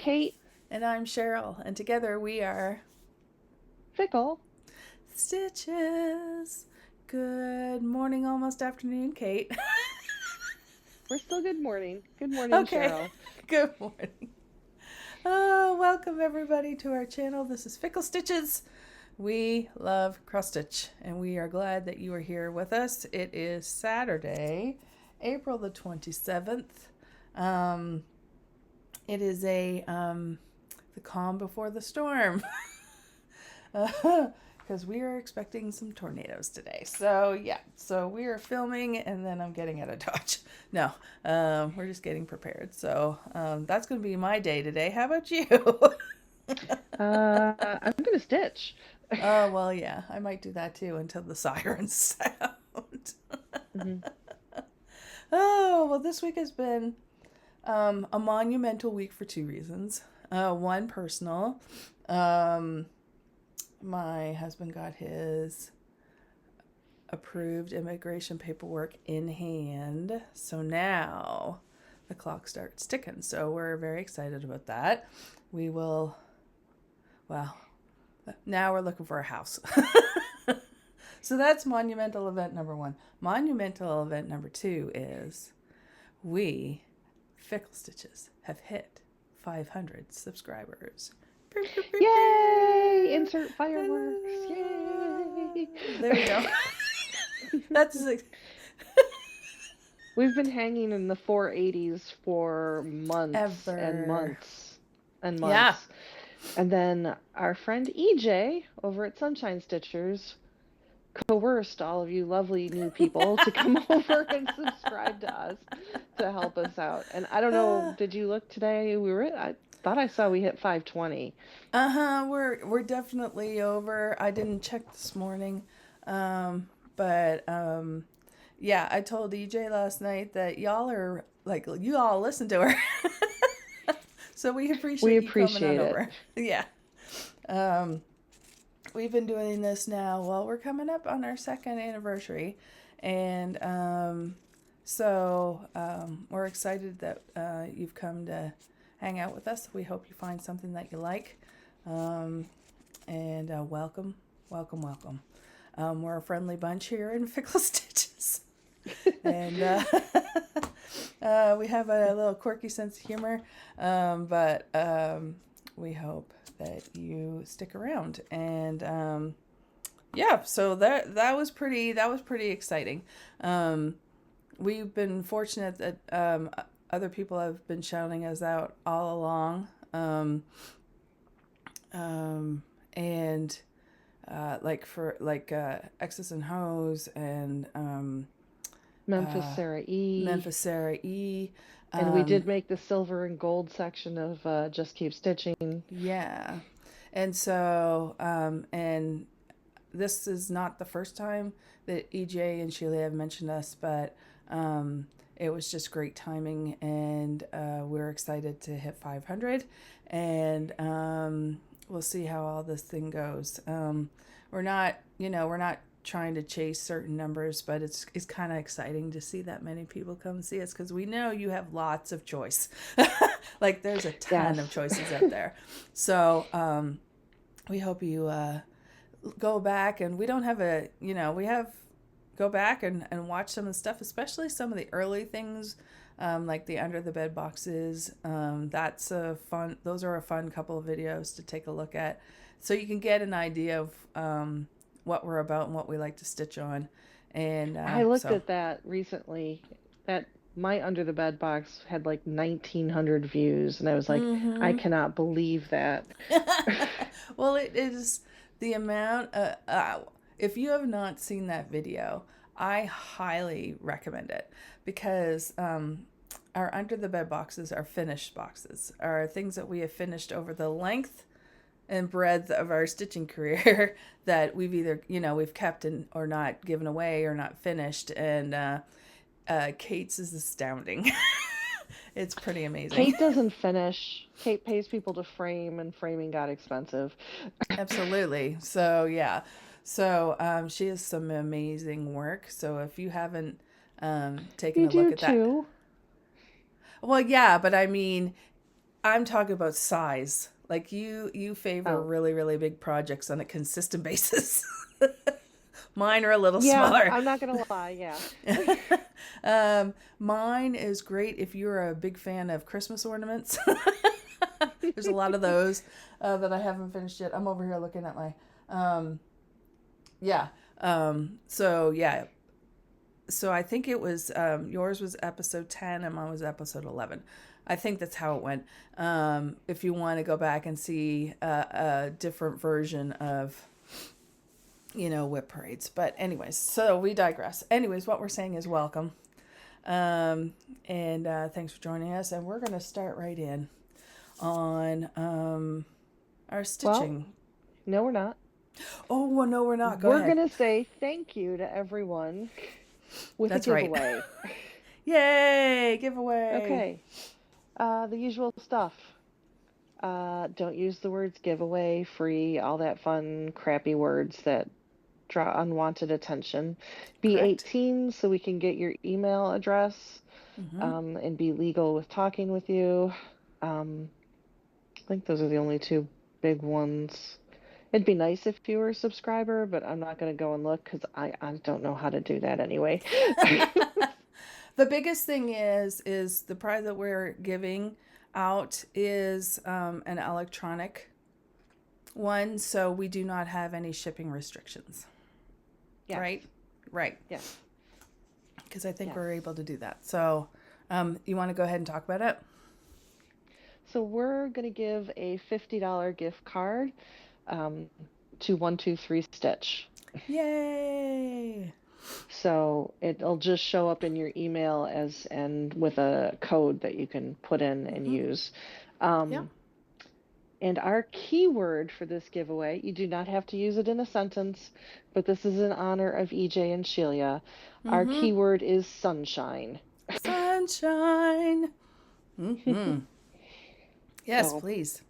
Kate. And I'm Cheryl, and together we are Fickle. Stitches. Good morning, almost afternoon, Kate. We're still good morning. Good morning, Okay, Cheryl. good morning. Oh, welcome everybody to our channel. This is Fickle Stitches. We love cross stitch, and we are glad that you are here with us. It is Saturday, April the 27th. It is the calm before the storm. Because we are expecting some tornadoes today. So we are filming, and then I'm getting out of Dodge. No, we're just getting prepared. So that's going to be my day today. How about you? I'm gonna stitch. Oh, well, yeah, I might do that too until the sirens sound. Mm-hmm. Oh, well, this week has been a monumental week for two reasons. One, personal. My husband got his approved immigration paperwork in hand. So now the clock starts ticking. So we're very excited about that. Now we're looking for a house. So that's monumental event number one. Monumental event number two is we, Fickle Stitches, have hit 500 subscribers. Yay! Insert fireworks. Yay! There you go. That's We've been hanging in the 480s for months Ever. and months and months. Yeah. And then our friend EJ over at Sunshine Stitchers coerced all of you lovely new people to come over and subscribe to us to help us out. And I don't know, did you look today? I thought I saw we hit 520. We're definitely over. I didn't check this morning. But yeah, I told EJ last night that you all listen to her. So we appreciate you coming on over. Yeah. We've been doing this now. Well, we're coming up on our second anniversary. And so we're excited that you've come to hang out with us. We hope you find something that you like. And welcome. We're a friendly bunch here in Fickle Stitches. And we have a little quirky sense of humor. But we hope that you stick around. And yeah, so that was pretty exciting. We've been fortunate that other people have been shouting us out all along. And X's and Ho's and Memphis Sarah E. And we did make the silver and gold section of Just Keep Stitching. Yeah. And so, and this is not the first time that EJ and Sheila have mentioned us, but it was just great timing, and we're excited to hit 500, and we'll see how all this thing goes. We're not trying to chase certain numbers, but it's kind of exciting to see that many people come see us, because we know you have lots of choice. Like, there's a ton of choices out there. So we hope you go back, and we don't have go back and watch some of the stuff, especially some of the early things, like the under the bed boxes. Those are a fun couple of videos to take a look at, so you can get an idea of what we're about and what we like to stitch on. And I looked at that recently. That my under the bed box had like 1,900 views, and I was like, I cannot believe that. Well, it is the amount. If you have not seen that video, I highly recommend it, because our under the bed boxes are finished boxes, are things that we have finished over the length and breadth of our stitching career that we've either, we've kept or not given away or not finished. And Kate's is astounding. It's pretty amazing. Kate doesn't finish. Kate pays people to frame, and framing got expensive. Absolutely. So, yeah. So she has some amazing work. So if you haven't taken a look at that. You do too. Well, yeah, but I mean, I'm talking about size. Like you favor Oh, really, really big projects on a consistent basis. Mine are a little yeah, smaller. I'm not gonna lie. Yeah. Mine is great if you're a big fan of Christmas ornaments. There's a lot of those that I haven't finished yet. I'm over here looking at my, yeah. So yeah. So I think it was yours was episode 10 and mine was episode 11. I think that's how it went. If you want to go back and see a different version of whip parades. But anyways, so we digress. Anyways, what we're saying is welcome. And thanks for joining us. And we're going to start right in on our stitching. Well, no, we're not. Oh, well, no, we're not. Go We're ahead. gonna say thank you to everyone with That's a right. giveaway. Yay! Giveaway. Okay. The usual stuff. Don't use the words giveaway, free, all that fun, crappy words that draw unwanted attention. Be Correct. 18 so we can get your email address, and be legal with talking with you. I think those are the only two big ones. It'd be nice if you were a subscriber, but I'm not going to go and look because I don't know how to do that anyway. The biggest thing is the prize that we're giving out is an electronic one, so we do not have any shipping restrictions. Yes. Right. Yes. Because I think Yes. we're able to do that. So you want to go ahead and talk about it? So we're going to give a $50 gift card to 123 Stitch. Yay! So it'll just show up in your email and with a code that you can put in and use. Yeah. And our keyword for this giveaway, you do not have to use it in a sentence, but this is in honor of EJ and Sheila. Our keyword is sunshine. Sunshine. Yes, So, please.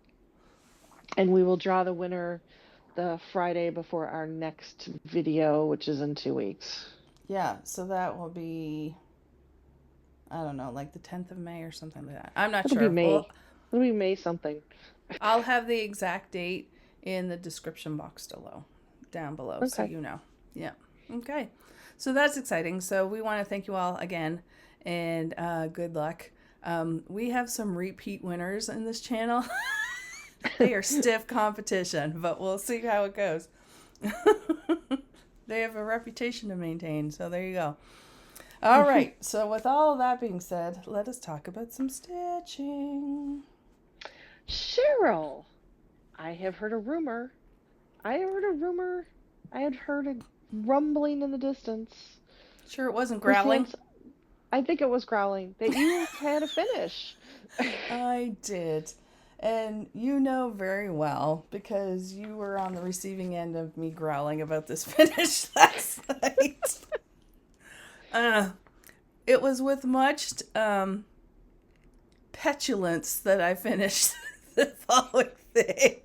and we will draw the winner the Friday before our next video, which is in 2 weeks. Yeah, so that will be, I don't know, like the 10th of May or something like that. I'm not It'll sure. be May. Well, It'll be May something. I'll have the exact date in the description box down below, so Okay. you know. Yeah. Okay. So that's exciting. So we want to thank you all again, and good luck. We have some repeat winners in this channel. They are stiff competition, but we'll see how it goes. They have a reputation to maintain, so there you go. All right, so with all of that being said, let us talk about some stitching. Cheryl, I have heard a rumor. I had heard a rumbling in the distance. Sure, it wasn't growling. I think it was growling that you had a finish. I did. And you know very well because you were on the receiving end of me growling about this finish last night. It was with much petulance that I finished the following thing.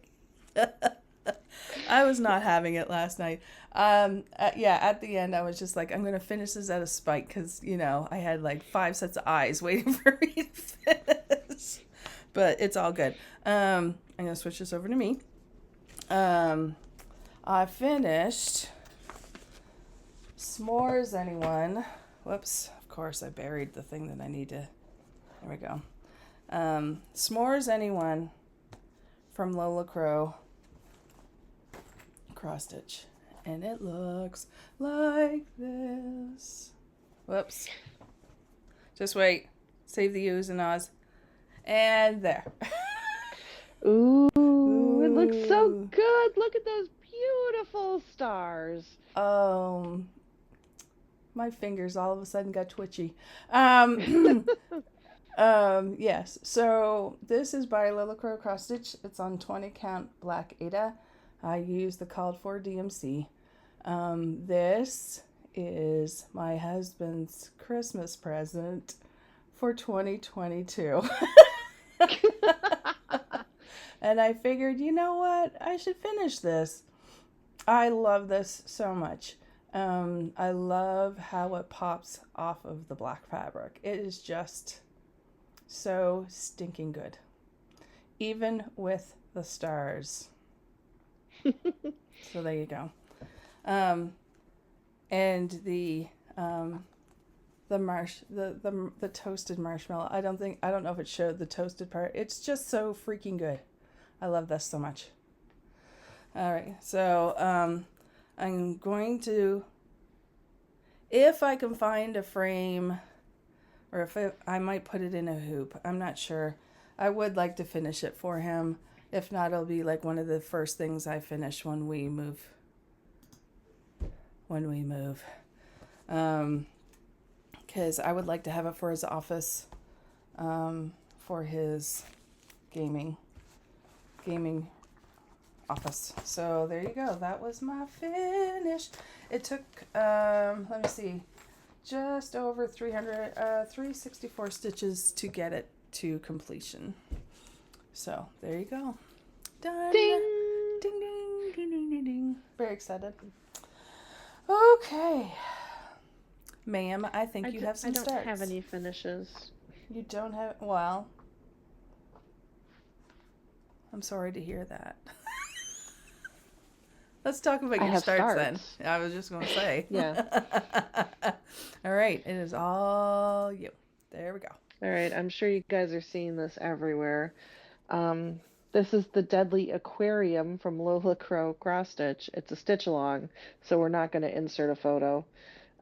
I was not having it last night. At the end, I was just like, I'm going to finish this out of spite because, I had like 5 sets of eyes waiting for me to finish. But it's all good. I'm going to switch this over to me. I finished S'mores Anyone. Whoops. Of course, I buried the thing that I need to. There we go. S'mores Anyone from LolaCrow cross stitch. And it looks like this. Whoops. Just wait. Save the oohs and ahs. And there. Ooh, it looks so good. Look at those beautiful stars. My fingers all of a sudden got twitchy. Yes. So this is by LolaCrow Cross Stitch. It's on 20 count black Aida. I use the called for DMC. This is my husband's Christmas present for 2022. And I figured, you know what? I should finish this. I love this so much. I love how it pops off of the black fabric. It is just so stinking good. even with the stars. So there you go. And the toasted marshmallow. I don't know if it showed the toasted part. It's just so freaking good. I love this so much. All right, so I'm going to, if I can find a frame, or if I might put it in a hoop. I'm not sure. I would like to finish it for him. If not, it'll be like one of the first things I finish when we move. Because I would like to have it for his office, for his gaming office. So there you go. That was my finish. It took, let me see, just over 364 stitches to get it to completion. So there you go. Done. Ding! Ding, ding, ding, ding, ding, ding. Very excited. Okay. Ma'am, I think you have some starts. I don't have any finishes. You don't have, well, I'm sorry to hear that. Let's talk about your starts then. I was just going to say. Yeah. All right. It is all you. There we go. All right. I'm sure you guys are seeing this everywhere. This is the Deadly Aquarium from LolaCrow cross stitch. It's a stitch along, so we're not going to insert a photo.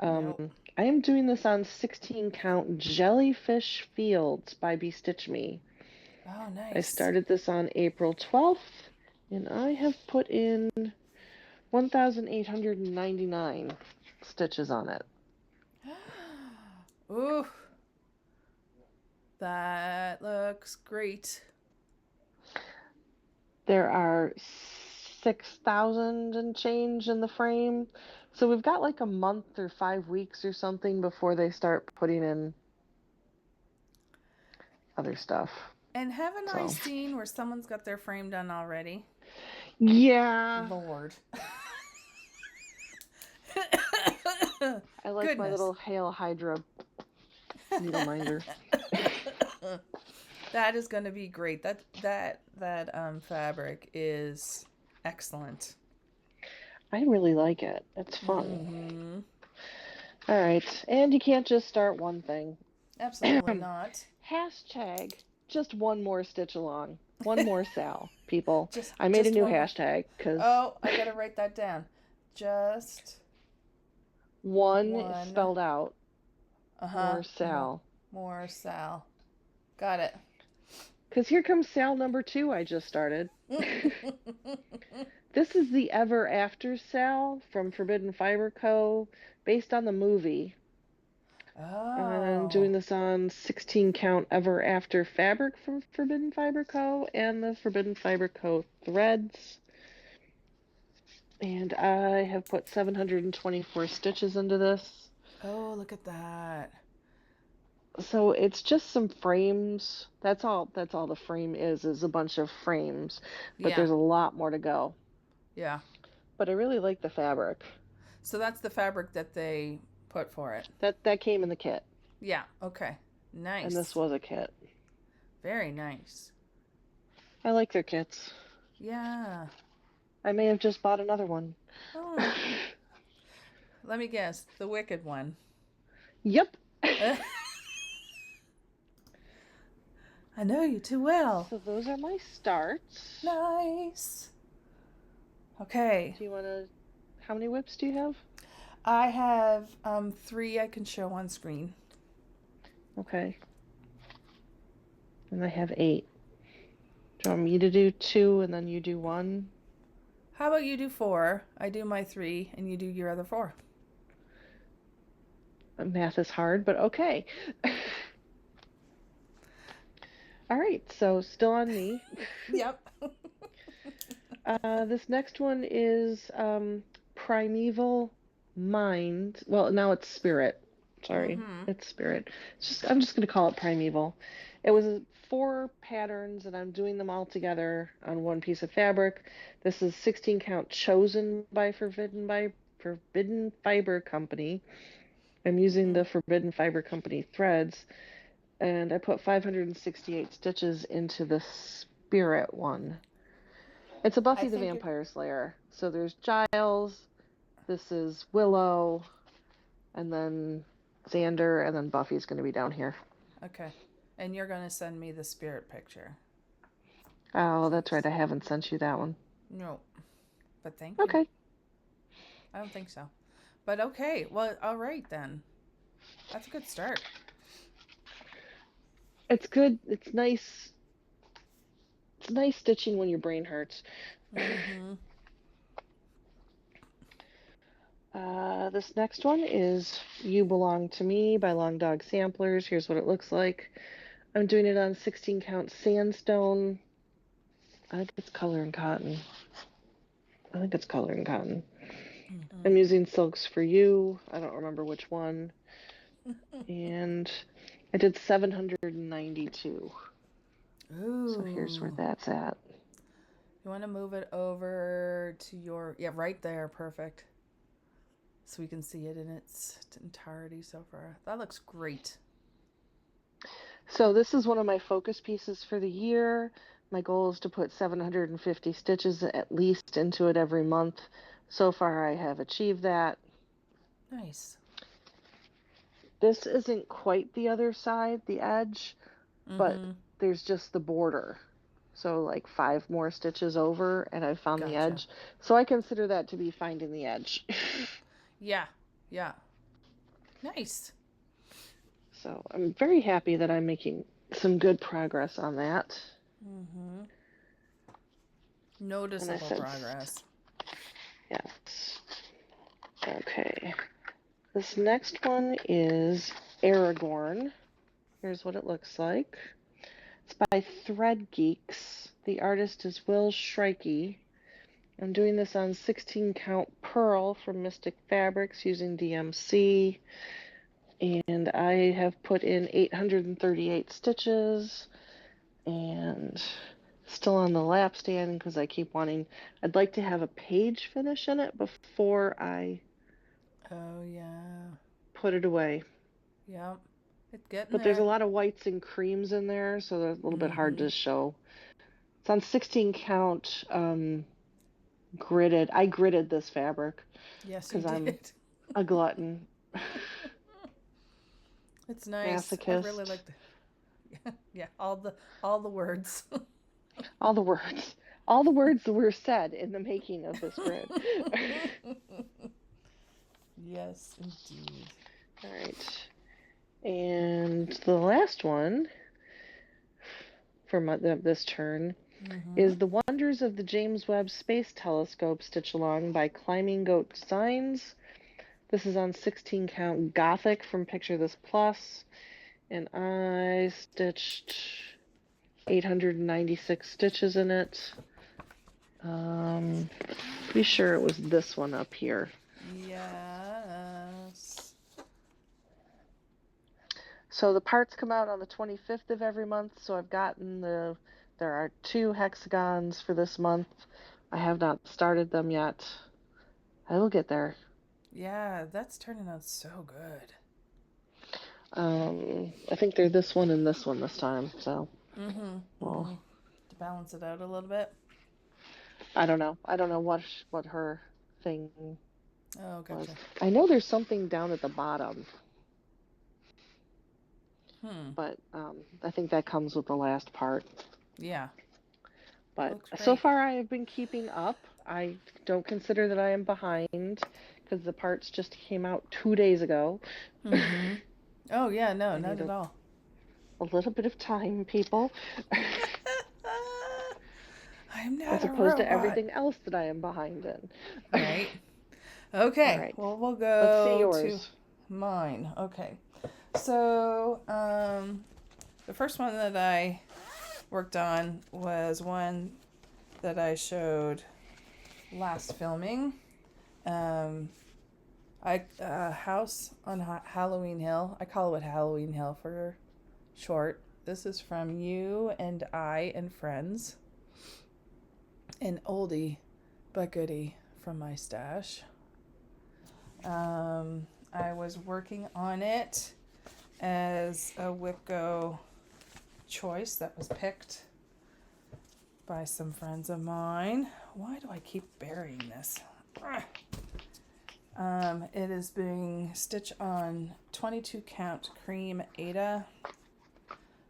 Nope. I am doing this on 16 count Jellyfish Fields by Bestitch Me. Oh, nice. I started this on April 12th, and I have put in 1,899 stitches on it. Ooh, that looks great. There are 6,000 and change in the frame. So we've got like a month or 5 weeks or something before they start putting in other stuff. And haven't I seen where someone's got their frame done already? Yeah. Lord. I like my little Hail Hydra needle minder. That is going to be great. That fabric is excellent. I really like it. It's fun. Mm-hmm. All right. And you can't just start one thing. Absolutely not. Hashtag just one more stitch along. One more Sal, people. I made a new hashtag. Oh, I got to write that down. Just one is spelled out. More Sal. More Sal. Got it. Because here comes Sal number 2 I just started. This is the Ever After Sal from Forbidden Fiber Co. based on the movie. Oh. I'm doing this on 16 count Ever After fabric from Forbidden Fiber Co. and the Forbidden Fiber Co. threads. And I have put 724 stitches into this. Oh, look at that. So it's just some frames. That's all the frame is a bunch of frames. But there's a lot more to go. Yeah. But I really like the fabric. So that's the fabric that they put for it. That came in the kit. Yeah, okay. Nice. And this was a kit. Very nice. I like their kits. Yeah. I may have just bought another one. Oh. Let me guess. The Wicked one. Yep. I know you too well. So those are my starts. Nice. Okay. Do you want to... How many whips do you have? I have 3 I can show on screen. Okay. And I have 8. Do you want me to do 2 and then you do 1? How about you do 4? I do my 3 and you do your other 4. Math is hard, but okay. All right, so still on me. Yep. This next one is Primeval Mind. Well, now it's Spirit. Sorry, it's Spirit. I'm just going to call it Primeval. It was 4 patterns, and I'm doing them all together on one piece of fabric. This is 16 count chosen by Forbidden Fiber Company. I'm using the Forbidden Fiber Company threads, and I put 568 stitches into the spirit one. It's a Buffy I the think it. Vampire Slayer. So there's Giles, this is Willow, and then Xander, and then Buffy's going to be down here. Okay. And you're going to send me the spirit picture. Oh, that's Please. right. I haven't sent you that one. No. But thank you. Okay. I don't think so. But okay. Well, all right then. That's a good start. It's good. It's nice. It's nice stitching when your brain hurts. Mm-hmm. This next one is You Belong to Me by Long Dog Samplers. Here's what it looks like. I'm doing it on 16 count sandstone. I think it's color and cotton. Mm-hmm. I'm using Silks for You. I don't remember which one. And I did 792. Ooh. So here's where that's at. You want to move it over to your... Yeah, right there. Perfect. So we can see it in its entirety so far. That looks great. So this is one of my focus pieces for the year. My goal is to put 750 stitches at least into it every month. So far I have achieved that. Nice. This isn't quite the other side, the edge, but Mm-hmm. there's just the border. So like 5 more stitches over and I've found the edge. So I consider that to be finding the edge. Yeah. Yeah. Nice. So I'm very happy that I'm making some good progress on that. Mm-hmm. Noticeable progress. Yes. Okay. This next one is Aragorn. Here's what it looks like. It's by Thread Geeks. The artist is Will Shrikey. I'm doing this on 16 count pearl from Mystic Fabrics using DMC. And I have put in 838 stitches. And still on the lap stand because I keep wanting... I'd like to have a page finish in it before I... Oh, yeah. put it away. Yep. It's getting But there. there's a lot of whites and creams in there, so they're a little bit hard to show. It's on 16 count gridded. I gridded this fabric. Yes, you because I'm did. a glutton. It's nice. Masochist. I really like the... Yeah, all the words. All the words. All the words were said in the making of this grid. Yes, indeed. All right. And the last one for this turn is The Wonders of the James Webb Space Telescope Stitch Along by Climbing Goat Designs. This is on 16 count Gothic from Picture This Plus, and I stitched 896 stitches in it. Pretty sure it was this one up here. Yes. So the parts come out on the 25th of every month, so I've gotten there are 2 hexagons for this month. I have not started them yet. I will get there. Yeah, that's turning out so good. I think they're this one and this one this time, so. Well, to balance it out a little bit. I don't know. I don't know what her thing was. Gotcha. I know there's something down at the bottom. But I think that comes with the last part. Yeah. But so far I have been keeping up. I don't consider that I am behind because the parts just came out 2 days ago. Oh, yeah, no, not at all. A little bit of time, people. I'm not as opposed to everything else that I am behind in. Right. Okay. Right. Well, we'll go to mine. Okay. So, the first one that I worked on was one that I showed last filming. House on Halloween Hill. I call it Halloween Hill for short. This is from You and I and Friends. An oldie but goodie from my stash. I was working on it as a Whipco choice that was picked by some friends of mine. Why do I keep burying this? It is being stitched on 22 count cream Ada.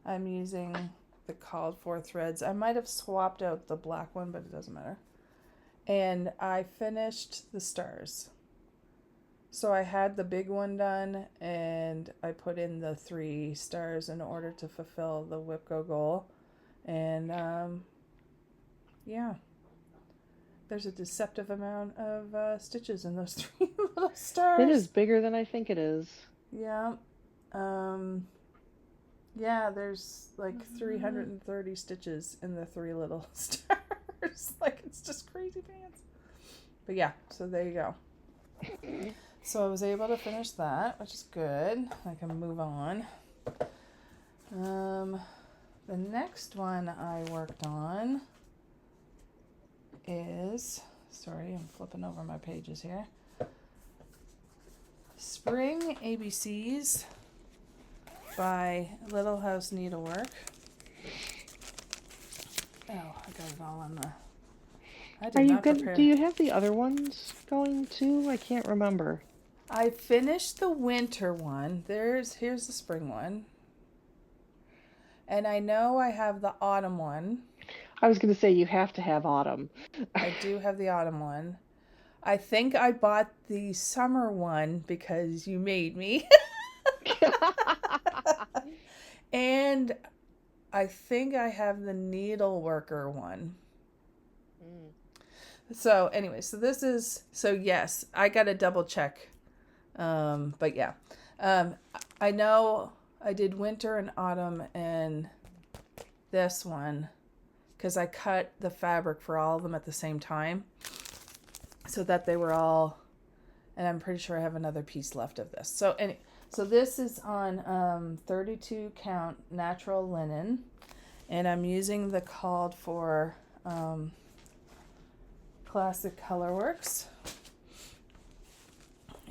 I'm using the called for threads. I might have swapped out the black one, but it doesn't matter. And I finished the stars. So I had the big one done, and I put in the 3 stars in order to fulfill the WIPCO goal. And yeah, there's a deceptive amount of stitches in those 3 little stars. It is bigger than I think it is. Yeah. Yeah, there's like 330 stitches in the 3 little stars. Like, it's just crazy pants. But yeah, so there you go. So I was able to finish that, which is good. I can move on. The next one I worked on is, sorry, I'm flipping over my pages here. Spring ABCs by Little House Needlework. Oh, I got it all on the... I did not prepare. Do you have the other ones going too? I can't remember. I finished the winter one. Here's the spring one. And I know I have the autumn one. I was going to say you have to have autumn. I do have the autumn one. I think I bought the summer one because you made me. And I think I have the needleworker one. So anyway, so yes, I got to double check. But yeah, I know I did winter and autumn and this one because I cut the fabric for all of them at the same time so that they were all, and I'm pretty sure I have another piece left of this. So anyway, so this is on 32 count natural linen, and I'm using the called for Classic Colorworks.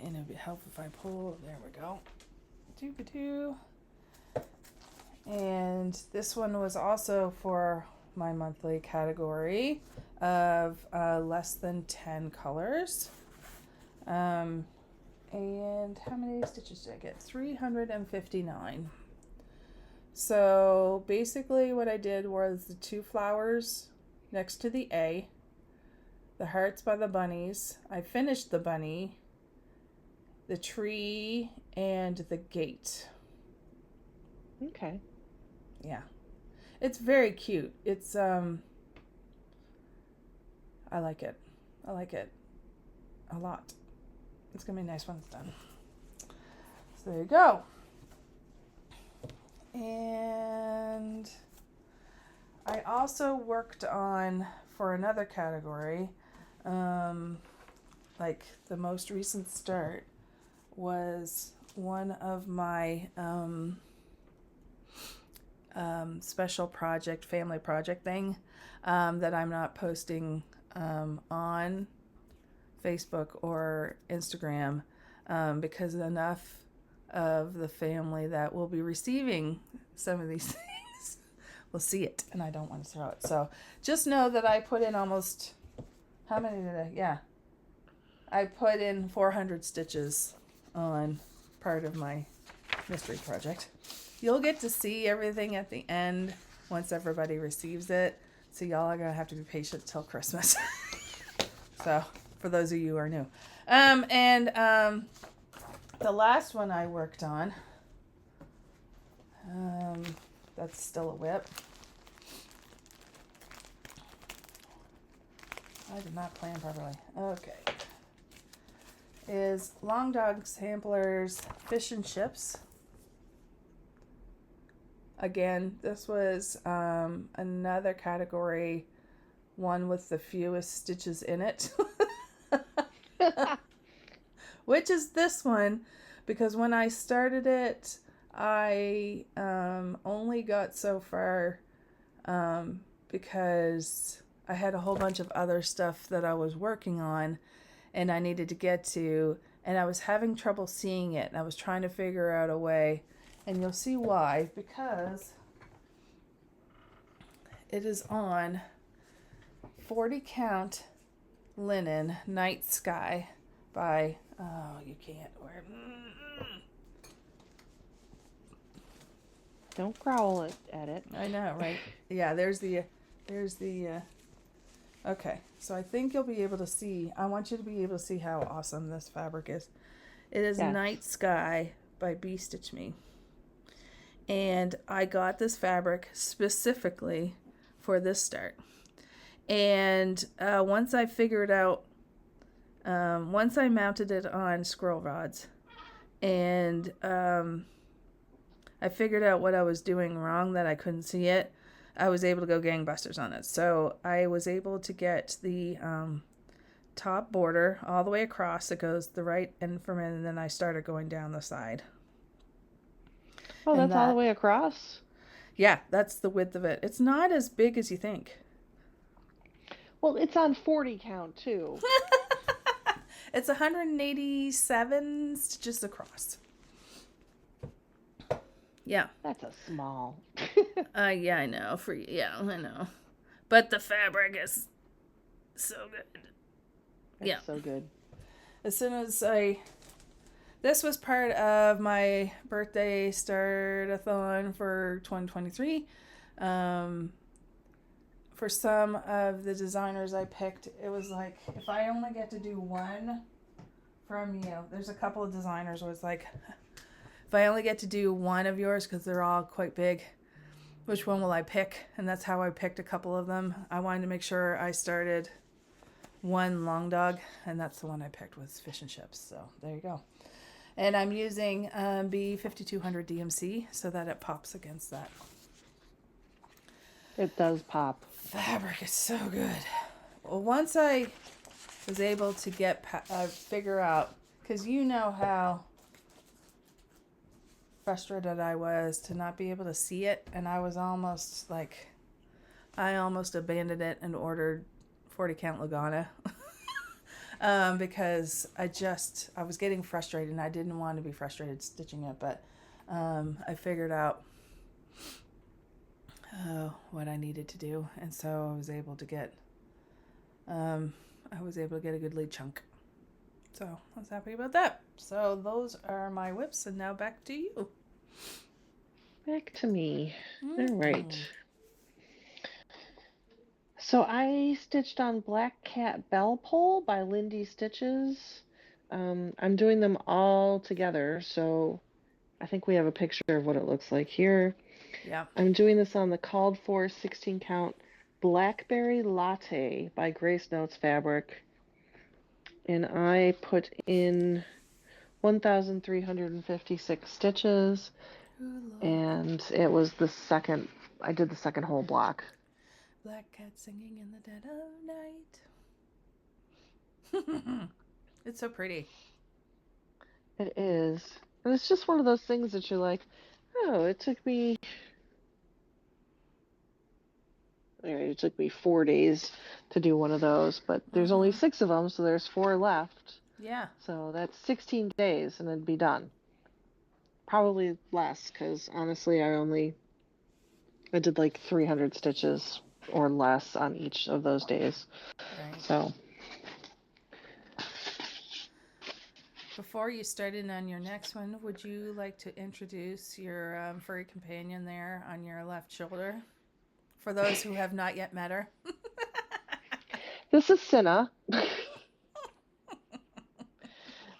And it'd be helpful if I pull, there we go. Doo-ba-doo. And this one was also for my monthly category of less than 10 colors. And how many stitches did I get? 359. So basically what I did was the 2 flowers next to the A, the hearts by the bunnies. I finished the bunny, the tree, and the gate. Okay. Yeah. It's very cute. It's I like it. I like it a lot. It's gonna be nice when it's done. So there you go. And I also worked on, for another category, like the most recent start was one of my special project, family project thing that I'm not posting on Facebook or Instagram because enough of the family that will be receiving some of these things will see it, and I don't want to throw it. So just know that I put in almost, how many did I? Yeah. I put in 400 stitches on part of my mystery project. You'll get to see everything at the end once everybody receives it. So y'all are going to have to be patient till Christmas. So for those of you who are new. The last one I worked on, that's still a whip. I did not plan properly. Okay. Is Long Dog Samplers Fish and Chips. Again, this was another category, one with the fewest stitches in it. Which is this one, because when I started it, I only got so far because I had a whole bunch of other stuff that I was working on and I needed to get to, and I was having trouble seeing it, and I was trying to figure out a way, and you'll see why, because it is on 40 count linen night sky by, oh, you can't wear. Don't growl at it. I know, right? Yeah, there's the, okay. So I think you'll be able to see, I want you to be able to see how awesome this fabric is. It is Yes. Night Sky by Bee Stitch Me. And I got this fabric specifically for this start. And once I figured out, once I mounted it on squirrel rods, and I figured out what I was doing wrong, that I couldn't see it, I was able to go gangbusters on it. So I was able to get the top border all the way across. It goes the right end from it, and then I started going down the side. Oh, And that's all the way across? Yeah, that's the width of it. It's not as big as you think. Well, it's on 40 count, too. It's 187 stitches across. Yeah. That's a small. Yeah, I know. I know. But the fabric is so good. It's so good. As soon as this was part of my birthday start-a-thon for 2023. For some of the designers I picked, it was like, if I only get to do one from you, there's a couple of designers where it's like, if I only get to do one of yours, because they're all quite big, which one will I pick? And that's how I picked a couple of them. I wanted to make sure I started one long dog, and that's the one I picked, was fish and chips. So there you go. And I'm using B5200 DMC so that it pops against that. It does pop. Fabric is so good. Well, once I was able to get figure out, because you know how frustrated I was to not be able to see it, and I was almost like, I almost abandoned it and ordered 40 count Lagana. Because I was getting frustrated, and I didn't want to be frustrated stitching it, but I figured out what I needed to do, and so I was able to get a good lead chunk. So I was happy about that. So those are my whips, and now back to you. Back to me. All right. So I stitched on Black Cat Bell Pole by Lindy Stitches. I'm doing them all together, so I think we have a picture of what it looks like here. Yeah. I'm doing this on the called for 16 count Blackberry Latte by Grace Notes Fabric. And I put in 1,356 stitches. And it was I did the second whole block. Black cat singing in the dead of night. It's so pretty. It is. And it's just one of those things that you're like, oh, it took me 4 days to do one of those, but there's only 6 of them, so there's 4 left. Yeah. So that's 16 days and it'd be done. Probably less, because honestly, I did like 300 stitches or less on each of those days. Right. So. Before you start in on your next one, would you like to introduce your furry companion there on your left shoulder? For those who have not yet met her. This is Cinna.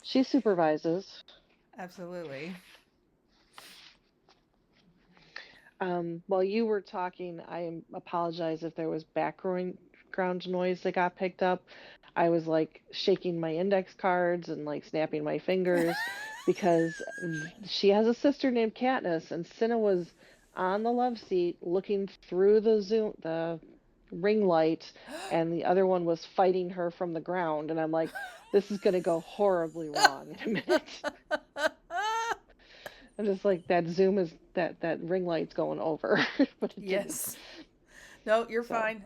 She supervises. Absolutely. While you were talking, I apologize if there was background noise that got picked up. I was like shaking my index cards and like snapping my fingers because she has a sister named Katniss, and Cinna was on the love seat looking through the ring light, and the other one was fighting her from the ground, and I'm like, this is gonna go horribly wrong in a minute. I'm just like, that zoom is that ring light's going over. But it yes. No, you're fine.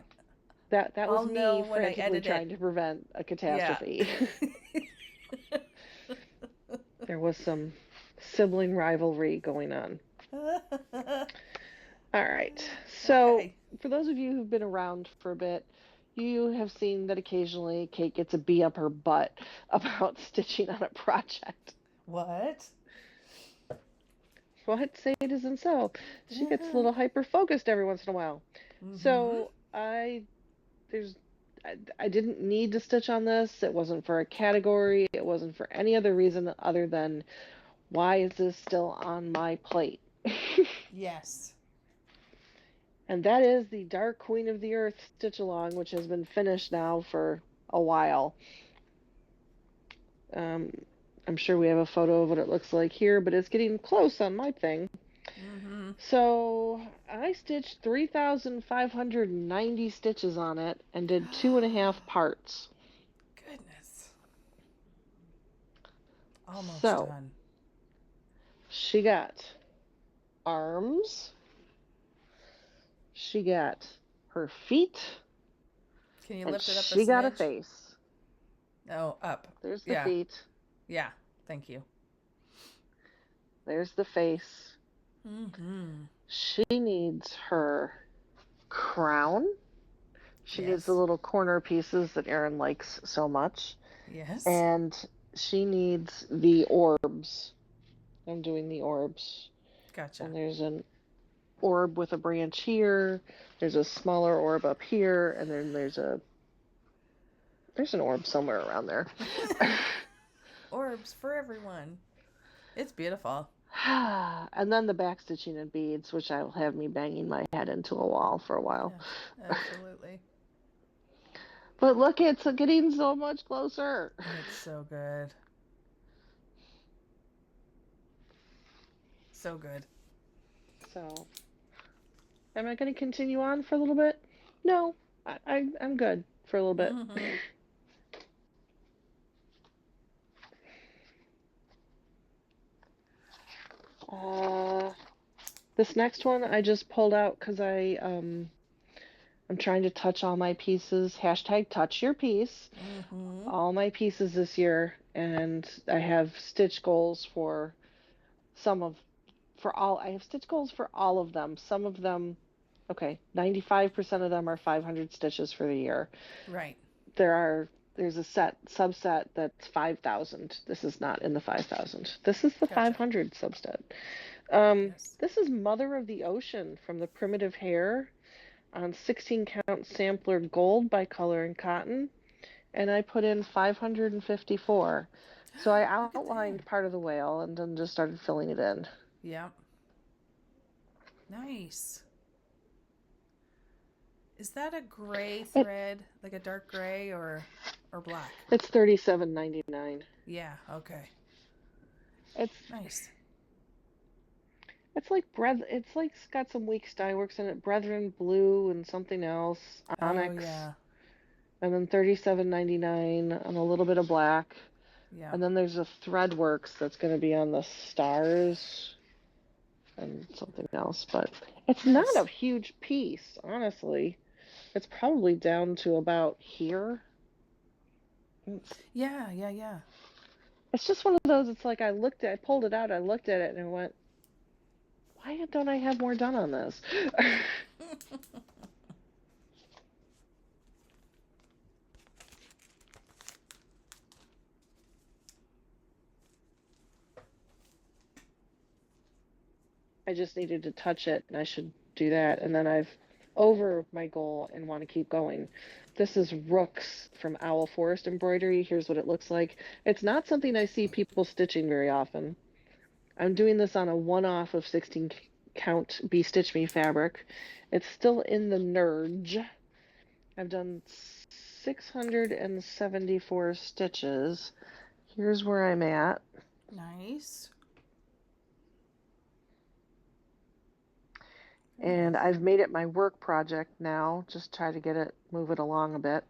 That was me frantically trying it. to prevent a catastrophe. Yeah. There was some sibling rivalry going on. All right. So, For those of you who've been around for a bit, you have seen that occasionally Kate gets a bee up her butt about stitching on a project. What? What? Say it isn't so. She gets a little hyper-focused every once in a while. So there's I didn't need to stitch on this. It wasn't for a category. It wasn't for any other reason other than why is this still on my plate? Yes. And that is the Dark Queen of the Earth stitch along, which has been finished now for a while. I'm sure we have a photo of what it looks like here, but it's getting close on my thing. So I stitched 3,590 stitches on it and did 2.5 parts. Goodness. Almost So, done. She got arms. She got her feet. Can you lift it up a She got a smidge? face. Oh, up. There's the feet. Yeah, thank you. There's the face. She needs her crown. She needs the little corner pieces that Erin likes so much. Yes. And she needs the orbs. I'm doing the orbs. Gotcha. And there's an orb with a branch here. There's a smaller orb up here, and then there's an orb somewhere around there. Orbs for everyone. It's beautiful. And then the back stitching and beads, which I will have me banging my head into a wall for a while. Yeah, absolutely. But look, it's getting so much closer. It's so good. So good. So, am I going to continue on for a little bit? No, I'm good for a little bit. This next one I just pulled out because I'm trying to touch all my pieces. # touch your piece. All my pieces this year, and I have stitch goals for I have stitch goals for all of them. Some of them, 95% of them are 500 stitches for the year. Right. There's a subset that's 5,000. This is not in the 5,000. This is the 500 subset. This is Mother of the Ocean from the Primitive Hair on 16 count sampler gold by Color and Cotton, and I put in 554. So I outlined part of the whale and then just started filling it in. Yep. Nice. Is that a gray thread, like a dark gray or black? It's $37.99. Yeah, okay. It's nice. It's like it's got some weak dye works in it. Brethren Blue and something else. Onyx. Oh, yeah. And then $37.99 and a little bit of black. Yeah. And then there's a Threadworks that's going to be on the stars and something else. But it's not a huge piece, honestly. It's probably down to about here. Yeah. It's just one of those, it's like I pulled it out, I looked at it, and I went, why don't I have more done on this? I just needed to touch it, and I should do that. And then I've over my goal and want to keep going. This is Rooks from Owl Forest Embroidery. Here's what it looks like. It's not something I see people stitching very often. I'm doing this on a one-off of 16 count Be Stitch Me fabric. It's still in the Nerge. I've done 674 stitches. Here's where I'm at. Nice. And I've made it my work project now. Just try to move it along a bit.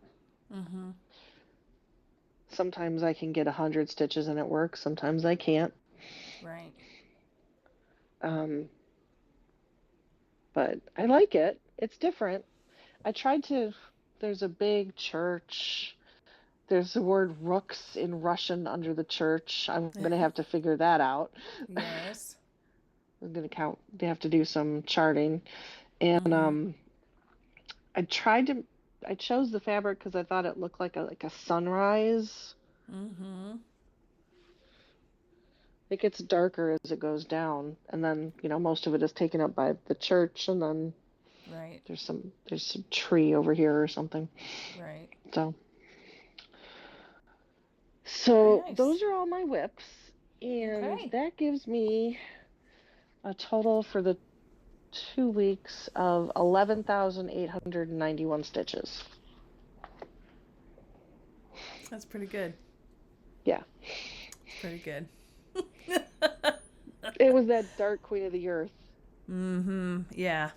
Sometimes I can get 100 stitches and it works. Sometimes I can't. Right. But I like it. It's different. There's a big church. There's the word Rooks in Russian under the church. I'm going to have to figure that out. Yes. I'm going to have to do some charting. And I tried to I chose the fabric because I thought it looked like a sunrise. Mm-hmm. It gets darker as it goes down, and then most of it is taken up by the church, and then Right. there's some tree over here or something. Right. So Very so nice. those are all my whips, and Okay. that gives me a total for the 2 weeks of 11,891 stitches. That's pretty good. Yeah, It's pretty good. it was that dark Queen of the Earth. Mm-hmm. Yeah.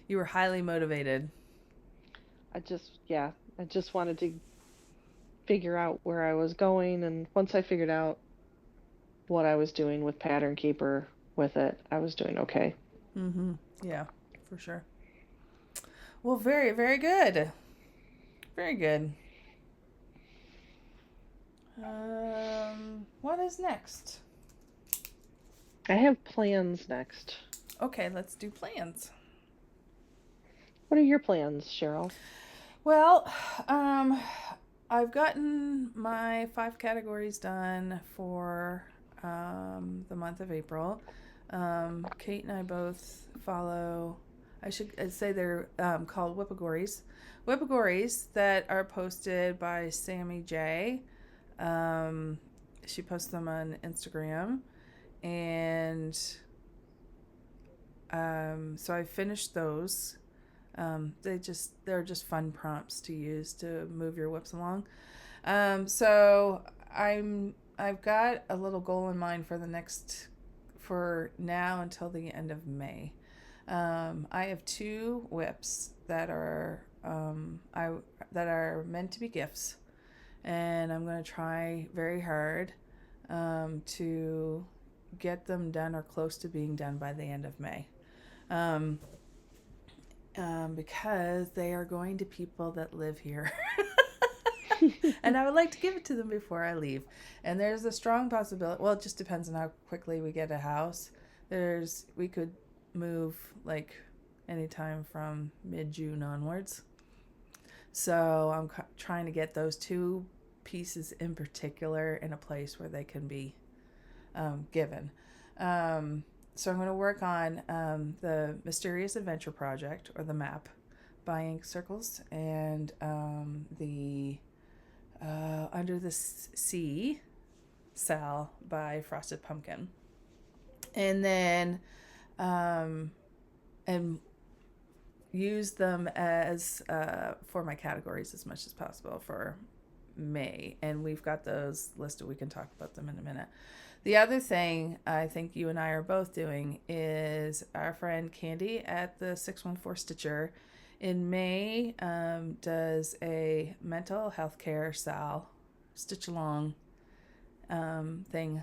You were highly motivated. I just wanted to figure out where I was going, and once I figured out what I was doing with Pattern Keeper with it, I was doing okay. Mm-hmm. Yeah, for sure. Well, very, very good. Very good. What is next? I have plans next. Okay, let's do plans. What are your plans, Cheryl? Well, um, I've gotten my 5 categories done for the month of April. Kate and I both follow, I'd say they're called Whippagories. Whippagories that are posted by Sammy J. Um, she posts them on Instagram. And so I finished those. They're just fun prompts to use to move your whips along. So I've got a little goal in mind for now until the end of May. I have 2 whips that are that are meant to be gifts, and I'm going to try very hard to get them done or close to being done by the end of May. Um, because they are going to people that live here. And I would like to give it to them before I leave. And there's a strong possibility, well, it just depends on how quickly we get a house. We could move like anytime from mid-June onwards. So I'm trying to get those 2 pieces in particular in a place where they can be given. So I'm going to work on the Mysterious Adventure Project, or the map, by Ink Circles, and the Under the Sea Sal by Frosted Pumpkin. And then and use them as for my categories as much as possible for May. And we've got those listed. We can talk about them in a minute. The other thing I think you and I are both doing is our friend Candy at the 614 Stitcher in May does a mental health care stitch along thing,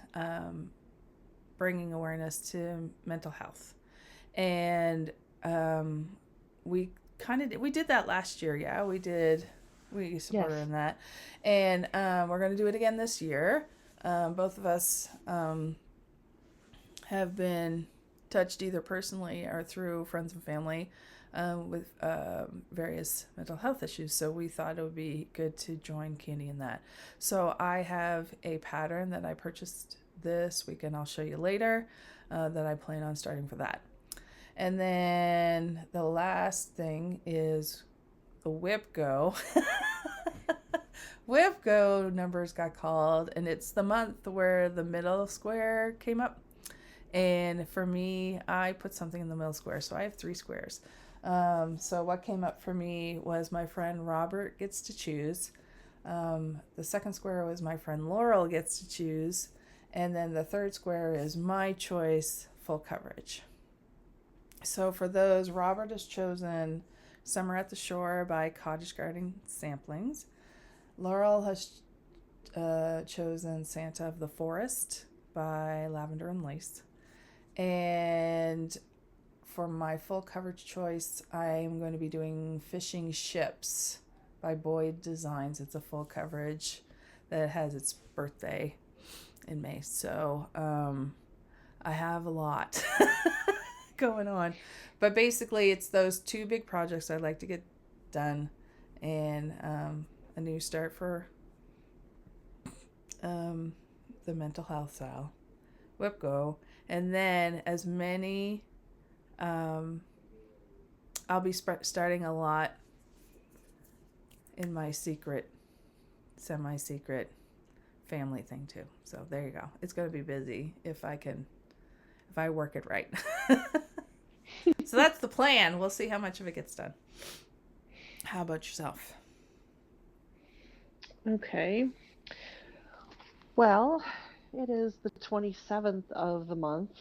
bringing awareness to mental health. And we did that last year. Yeah, we support her Yes. in that. And we're going to do it again this year. Both of us have been touched either personally or through friends and family with various mental health issues. So we thought it would be good to join Candy in that. So I have a pattern that I purchased this week, and I'll show you later, that I plan on starting for that. And then the last thing is the Whip Go. Whip Go numbers got called, and it's the month where the middle square came up. And for me, I put something in the middle square, so I have 3 squares. So what came up for me was my friend Robert gets to choose. The second square was my friend Laurel gets to choose. And then the third square is my choice, full coverage. So for those, Robert has chosen Summer at the Shore by Cottage Garden Samplings. Laurel has chosen Santa of the Forest by Lavender and Lace. And for my full coverage choice, I'm going to be doing Fishing Ships by Boyd Designs. It's a full coverage that has its birthday in May. So I have a lot going on. But basically, it's those 2 big projects I'd like to get done and a new start for the mental health style. Whip go. And then as many, I'll be starting a lot in my secret, semi-secret family thing too. So there you go. It's going to be busy if I work it right. So that's the plan. We'll see how much of it gets done. How about yourself? Okay. Well, it is the 27th of the month.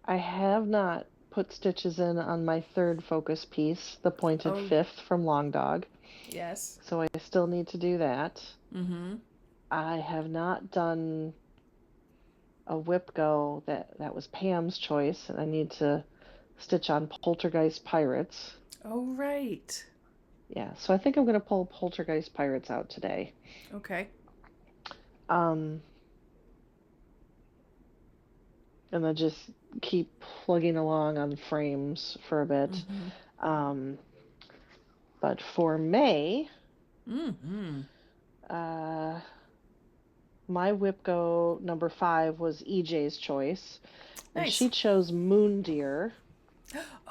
I have not put stitches in on my third focus piece, the pointed fifth from Long Dog. Yes. So I still need to do that. Mm-hmm. I have not done a whip go. That was Pam's choice, and I need to stitch on Poltergeist Pirates. Oh, right. Yeah, so I think I'm going to pull Poltergeist Pirates out today. Okay. And then just keep plugging along on frames for a bit. Mm-hmm. But for May, Mm-hmm. my whip go number 5 was EJ's choice. And Nice. she chose Moon Deer,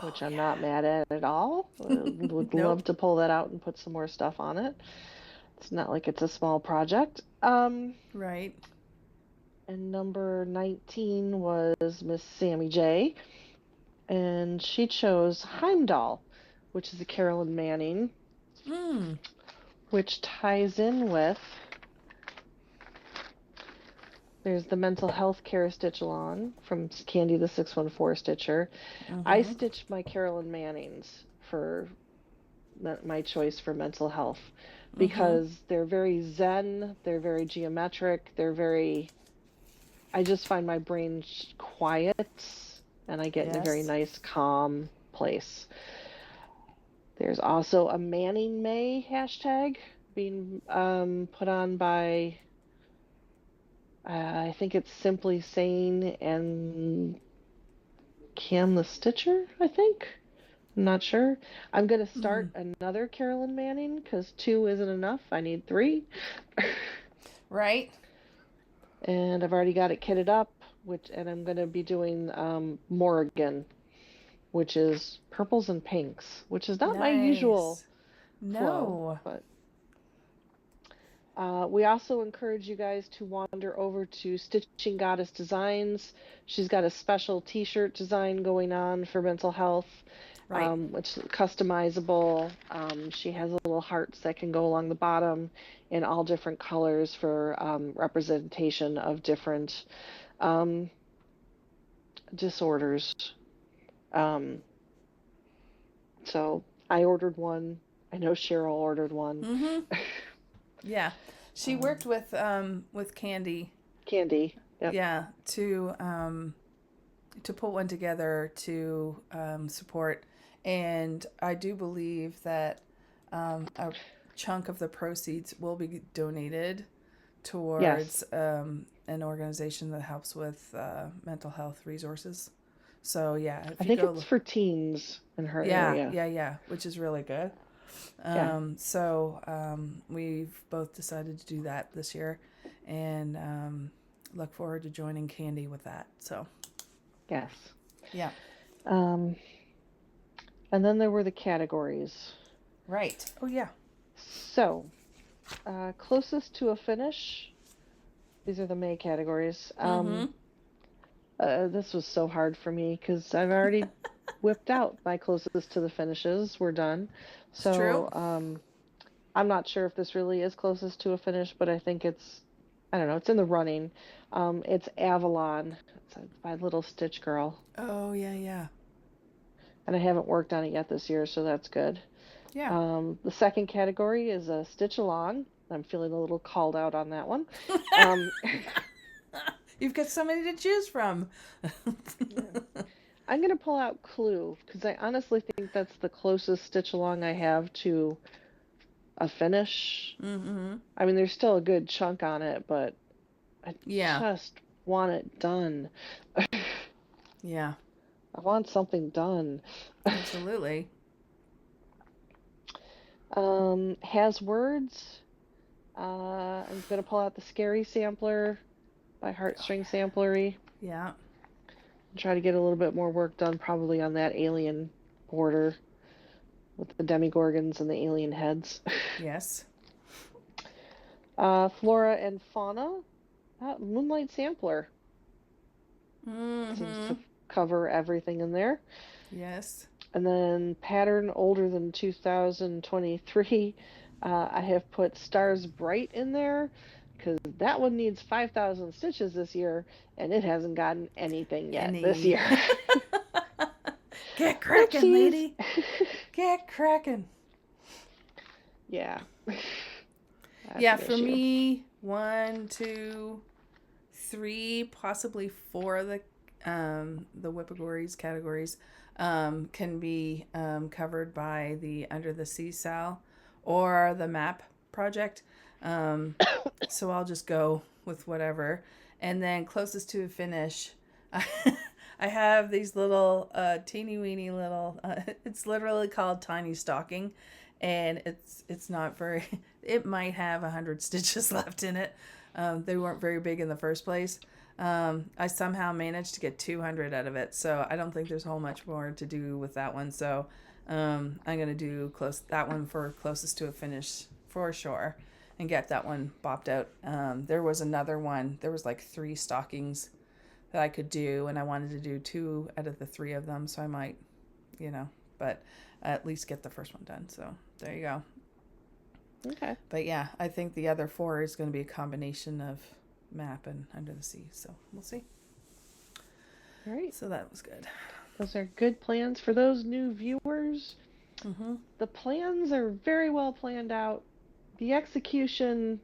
which I'm not mad at all. Would love to pull that out and put some more stuff on it. It's not like it's a small project. Right. And number 19 was Miss Sammy J. And she chose Heimdall, which is a Carolyn Manning, which ties in with, there's the mental health care stitch along from Candy the 614 Stitcher. Mm-hmm. I stitched my Carolyn Mannings for my choice for mental health because they're very zen, they're very geometric, I just find my brain quiet and I get in a very nice, calm place. There's also a Manning May hashtag being put on by, I think it's Simply Sane and Cam the Stitcher, I think. I'm not sure. I'm going to start another Carolyn Manning because 2 isn't enough. I need 3. Right. And I've already got it kitted up, and I'm going to be doing Morrigan, which is purples and pinks, which is not my usual flow. But we also encourage you guys to wander over to Stitching Goddess Designs. She's got a special t-shirt design going on for mental health, which is customizable. She has little hearts that can go along the bottom in all different colors for representation of different disorders. So I ordered one. I know Cheryl ordered one. Mm-hmm. Yeah, she worked with Candy. Candy. Yep. Yeah, to put one together to support, and I do believe that a chunk of the proceeds will be donated towards an organization that helps with mental health resources. So yeah, I think it's for teens in her area. Yeah, which is really good. So we've both decided to do that this year, and look forward to joining Candy with that. So yes, yeah. And then there were the categories. Right. Oh yeah. So closest to a finish. These are the May categories. This was so hard for me because I've already whipped out my closest to the finishes. We're done. So true. I'm not sure if this really is closest to a finish, but I think it's, I don't know, it's in the running. It's Avalon. It's by Little Stitch Girl. Oh yeah. And I haven't worked on it yet this year, so that's good. Yeah. The second category is a Stitch Along. I'm feeling a little called out on that one. You've got so many to choose from. I'm going to pull out Clue because I honestly think that's the closest stitch along I have to a finish. Mm-hmm. I mean, there's still a good chunk on it, but I just want it done. Yeah. I want something done. Absolutely. Has words. I'm gonna pull out the Scary Sampler by Oh Heartstring Samplery. yeah. Try to get a little bit more work done probably on that alien border with the demigorgons and the alien heads. Yes. Flora and Fauna. Moonlight Sampler seems Mm-hmm. to cover everything in there. Yes. And then pattern older than 2023. I have put Stars Bright in there because that one needs 5,000 stitches this year, and it hasn't gotten anything yet this Any. year. Get cracking, Oopsies. lady. Get cracking. Yeah. Yeah, That's an for issue. me, 1, 2, 3, possibly 4 of the Whippagories categories can be covered by the Under the Sea Sal or the map project. So I'll just go with whatever. And then closest to a finish, I have these little teeny weeny little. It's literally called Tiny Stocking, and it's not very. It might have 100 stitches left in it. They weren't very big in the first place. I somehow managed to get 200 out of it, so I don't think there's a whole much more to do with that one. So I'm gonna do that one for closest to a finish for sure, and get that one bopped out. There was another one. There was like 3 stockings that I could do, and I wanted to do 2 out of the 3 of them, so I might, but at least get the first one done. So there you go. Okay. But yeah, I think the other 4 is going to be a combination of map and Under the Sea, so we'll see. All right. So that was good. Those are good plans for those new viewers. Mm-hmm. The plans are very well planned out. The execution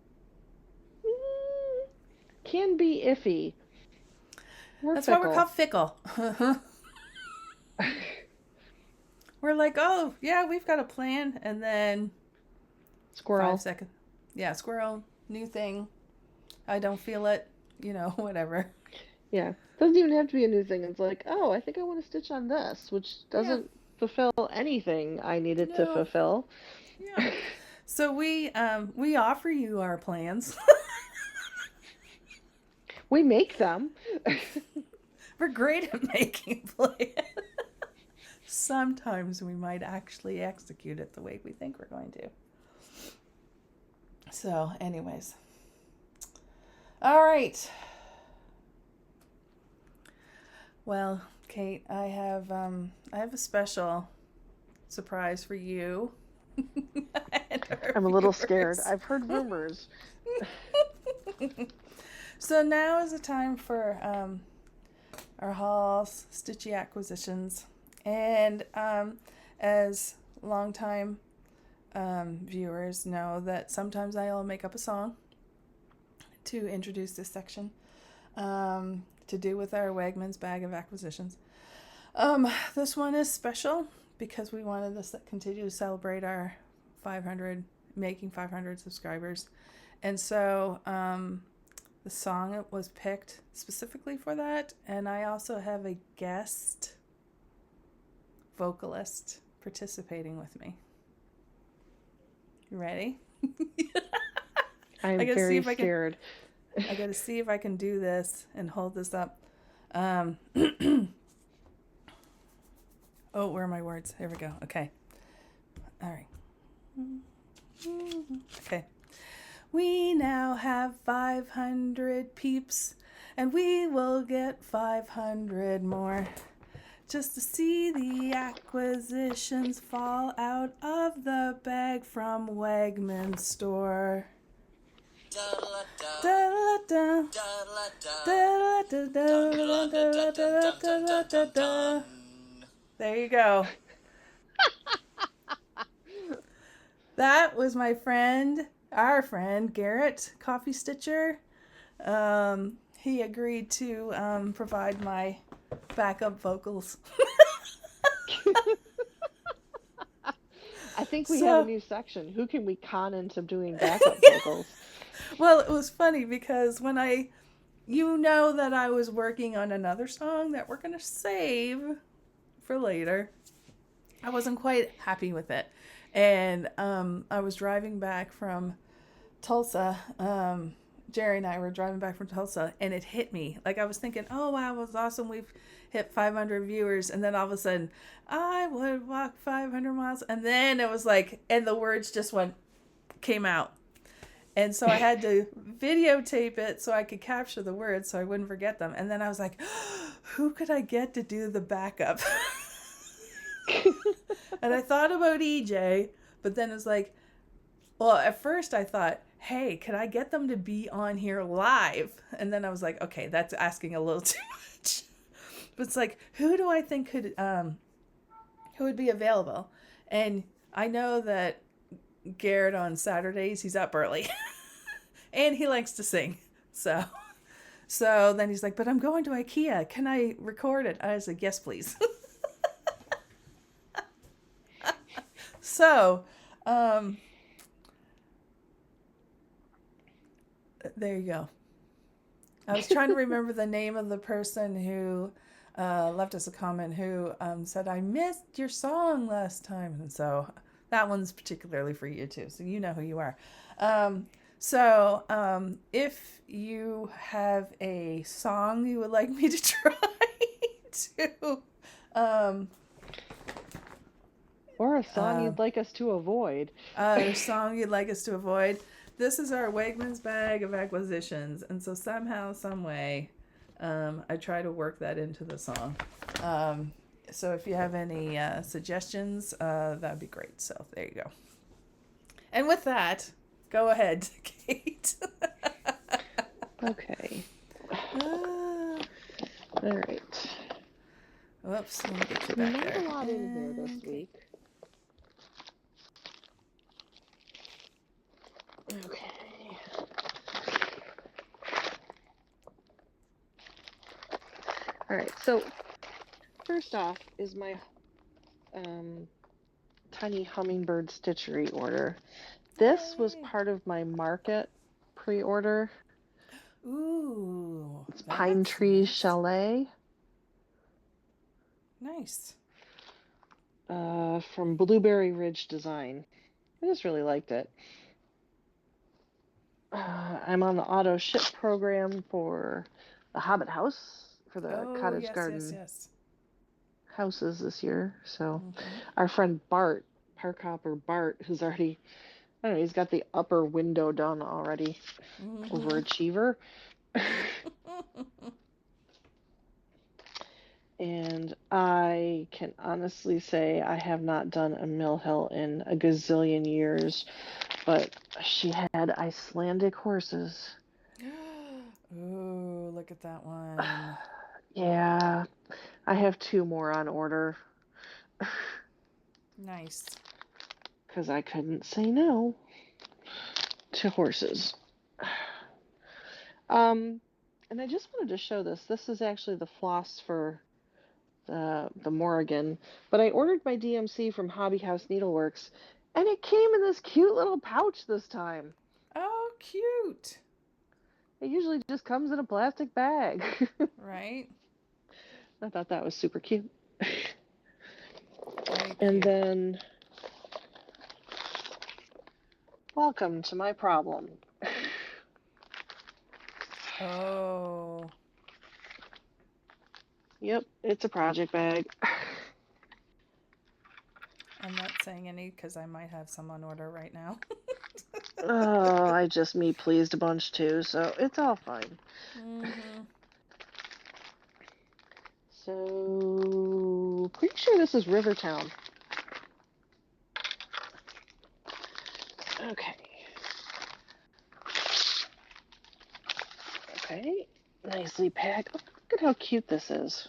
can be iffy. That's why we're called Fickle. We're like, oh, yeah, we've got a plan, and then Squirrel. 5 seconds. Yeah, squirrel, new thing. I don't feel it, whatever. Yeah. Doesn't even have to be a new thing. It's like, oh, I think I want to stitch on this, which doesn't fulfill anything I needed to fulfill. Yeah. So we offer you our plans. We make them. We're great at making plans. Sometimes we might actually execute it the way we think we're going to. So, anyways. All right. Well, Kate, I have a special surprise for you. I'm a little scared. I've heard rumors. So now is the time for our hauls, stitchy acquisitions, and as longtime viewers know that sometimes I'll make up a song to introduce this section to do with our Wegmans bag of acquisitions. This one is special because we wanted to continue to celebrate our 500 subscribers, and so the song was picked specifically for that, and I also have a guest vocalist participating with me. You ready? I'm very scared. I gotta see if I can do this and hold this up. Oh, where are my words? Here we go. Okay. All right. Okay. We now have 500 peeps, and we will get 500 more. Just to see the acquisitions fall out of the bag from Wegmans store. There you go. That was our friend Garrett, Coffee Stitcher. He agreed to provide my backup vocals. I think we have a new section. Who can we con into doing backup vocals? Well, it was funny because when that I was working on another song that we're going to save for later. I wasn't quite happy with it. And I was driving back from Tulsa. Jerry and I were driving back from Tulsa, and it hit me. Like, I was thinking, oh, wow, it was awesome. We've hit 500 viewers. And then all of a sudden, I would walk 500 miles. And then it was like, and the words just came out. And so I had to videotape it so I could capture the words so I wouldn't forget them. And then I was like, who could I get to do the backup? And I thought about EJ, but then it was like, well, at first I thought, hey, could I get them to be on here live? And then I was like, okay, that's asking a little too much. But it's like, who do I think who would be available? And I know that Garrett on Saturdays, he's up early. And he likes to sing. So then he's like, but I'm going to IKEA. Can I record it? I was like, yes, please. So, there you go. I was trying to remember the name of the person who left us a comment who said, I missed your song last time. And so that one's particularly for you too. So you know who you are. If you have a song you would like me to try to... or a song you'd like us to avoid. A song you'd like us to avoid. This is our Wegmans bag of acquisitions. And so somehow, some way, I try to work that into the song. So if you have any suggestions, that'd be great. So there you go. And with that, go ahead, Kate. Okay. All right. Whoops, let me get you back Not there. a lot in here this week. Okay. All right, so first off is my tiny hummingbird stitchery order. This was part of my market pre-order. Ooh. It's Pine Tree nice. Chalet. Nice. From Blueberry Ridge Design. I just really liked it. I'm on the auto ship program for the Hobbit House, for the Cottage Garden houses this year. So our friend Bart, Park Hopper Bart, who's already, I don't know, he's got the upper window done already. Overachiever. And I can honestly say I have not done a mill hill in a gazillion years, but she had Icelandic horses. Ooh, look at that one. Yeah, I have 2 more on order. Nice. Because I couldn't say no to horses. And I just wanted to show this. This is actually the floss for the Morrigan, but I ordered my DMC from Hobby House Needleworks, and it came in this cute little pouch this time. Oh, cute. It usually just comes in a plastic bag. Right. I thought that was super cute. Very And cute. then, welcome to my problem. Oh. Yep, it's a project bag. I'm not saying any because I might have some on order right now. Oh, I just me pleased a bunch too, so it's all fine. So, pretty sure this is Rivertown. Okay. Okay, nicely packed. Oh, look at how cute this is.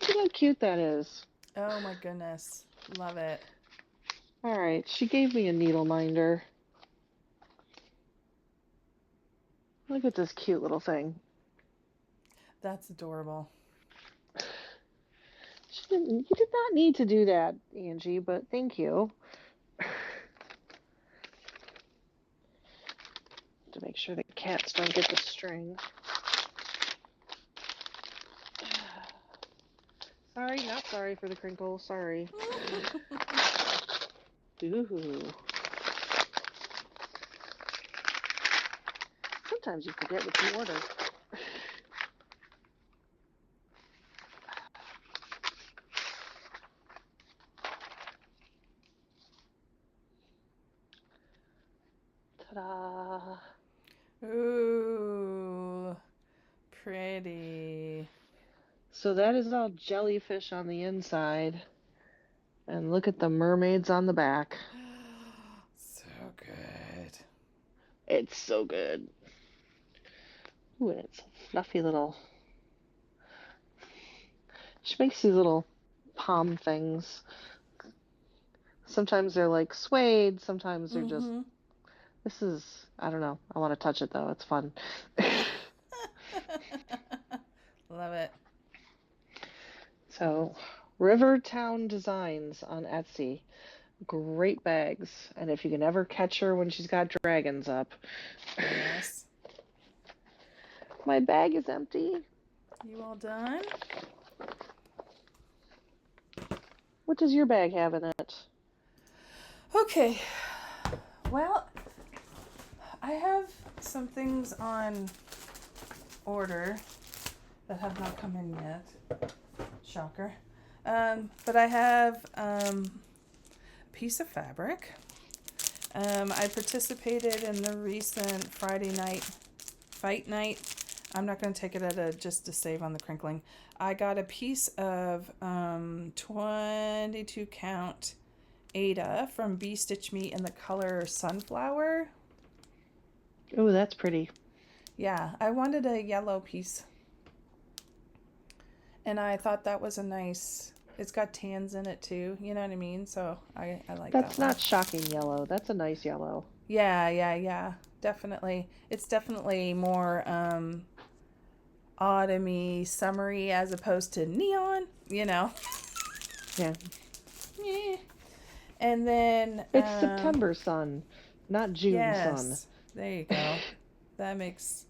Look at how cute that is. Oh my goodness. Love it. All right, she gave me a needle minder. Look at this cute little thing. That's adorable. You did not need to do that, Angie, but thank you. To make sure the cats don't get the string. Sorry, not sorry for the crinkle, sorry. Ooh. Sometimes you forget what you order. Ta-da! Ooh, pretty. So that is all jellyfish on the inside. And look at the mermaids on the back. So good. It's so good. Ooh, and it's a fluffy little... She makes these little palm things. Sometimes they're like suede, sometimes they're just... This is... I don't know. I want to touch it, though. It's fun. Love it. So, Rivertown Designs on Etsy. Great bags. And if you can ever catch her when she's got dragons up. Yes. My bag is empty. You all done? What does your bag have in it? Okay. Well, I have some things on order that have not come in yet. Shocker. But I have a piece of fabric. I participated in the recent Friday night fight night. I'm not going to take it at just to save on the crinkling. I got a piece of 22 count Ada from Bee Stitch Me in the color Sunflower. Oh, that's pretty. Yeah, I wanted a yellow piece. And I thought that was a nice... It's got tans in it too, you know what I mean? So I like that. That's not shocking yellow. That's a nice yellow. Yeah. Definitely. It's definitely more autumny, summery as opposed to neon, you know? Yeah. Yeah. And then... It's September sun, not June sun. Yes. There you go. That makes...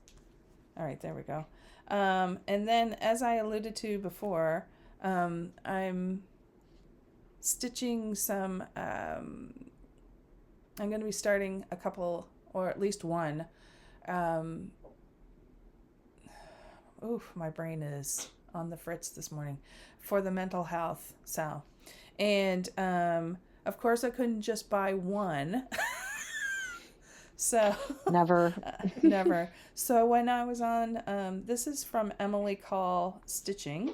All right, there we go. And then, as I alluded to before, I'm stitching some... I'm going to be starting a couple, or at least one. Oof, my brain is on the fritz this morning. For the mental health, Sal. And, of course, I couldn't just buy one. So Never. Never. So when I was on, this is from Emily Call Stitching.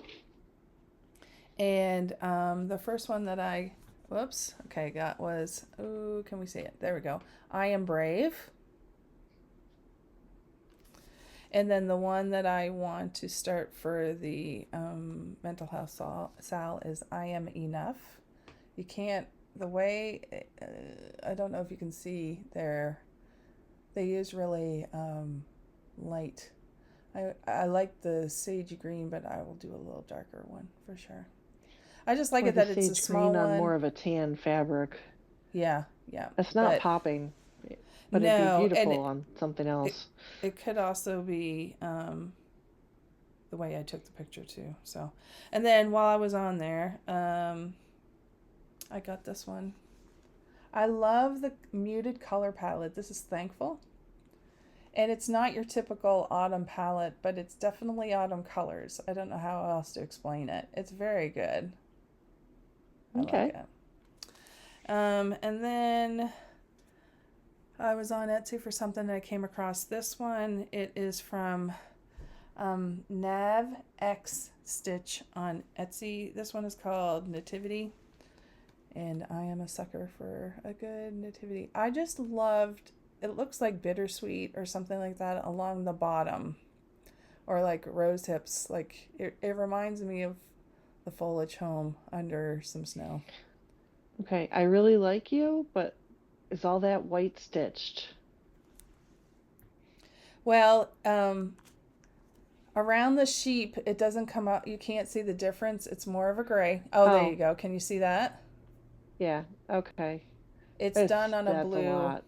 And the first one that I, got was, can we see it? There we go. I Am Brave. And then the one that I want to start for the mental health Sal is I Am Enough. You can't, the way, I don't know if you can see there. They use really light. I like the sagey green, but I will do a little darker one for sure. I just like it that it's a small one. On more of a tan fabric. Yeah. It's not popping, but it'd be beautiful on something else. It could also be the way I took the picture too. So, and then while I was on there, I got this one. I love the muted color palette. This is Thankful. And it's not your typical autumn palette, but it's definitely autumn colors. I don't know how else to explain it. It's very good. I like it. And then I was on Etsy for something and I came across this one. It is from Nav X Stitch on Etsy. This one is called Nativity. And I am a sucker for a good nativity. I just loved, it looks like bittersweet or something like that along the bottom. Or like rose hips. Like it reminds me of the foliage home under some snow. Okay, I really like you, but is all that white stitched? Well, around the sheep, it doesn't come out. You can't see the difference. It's more of a gray. Oh, there you go. Can you see that? Yeah, okay. It's done on a blue. That's a lot.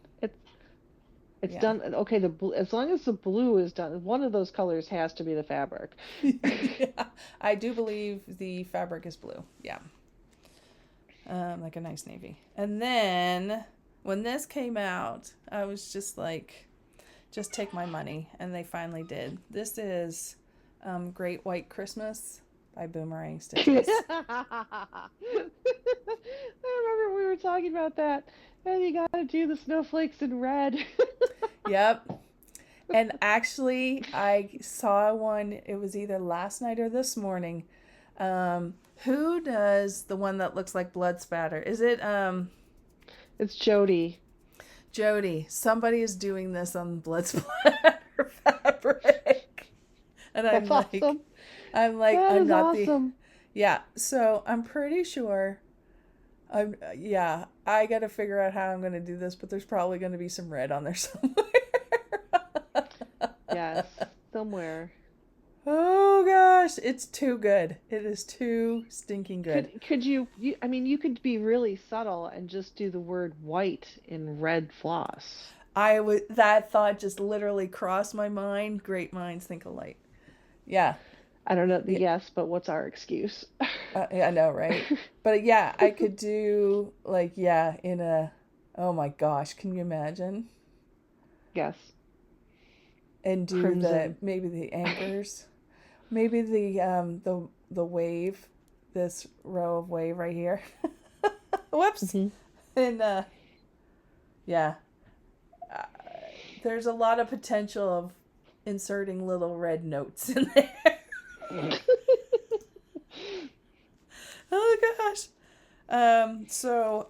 It's done, okay, as long as the blue is done, one of those colors has to be the fabric. Yeah, I do believe the fabric is blue, yeah. like a nice navy. And then when this came out, I was just like, just take my money. And they finally did. This is Great White Christmas by Boomerang Stitches. I remember we were talking about that. And you gotta do the snowflakes in red. Yep. And actually, I saw one, it was either last night or this morning. Who does the one that looks like blood spatter? Is it It's Jody. Jody? Somebody is doing this on blood splatter fabric. And That's awesome. I'm like, That I'm is not awesome. yeah, so I'm pretty sure yeah, I got to figure out how I'm going to do this, but there's probably going to be some red on there somewhere. Yes, somewhere. Oh gosh, it's too good. It is too stinking good. Could you, I mean, you could be really subtle and just do the word white in red floss. That thought just literally crossed my mind. Great minds think alike. Yeah. I don't know the Yeah, yes, but what's our excuse? I know, right? But yeah, I could do like, yeah, oh my gosh, can you imagine? Yes. And do Crimson. maybe the anchors, maybe the wave, this row of wave right here. Whoops. Hmm. And yeah, uh, there's a lot of potential of inserting little red notes in there. Oh gosh. So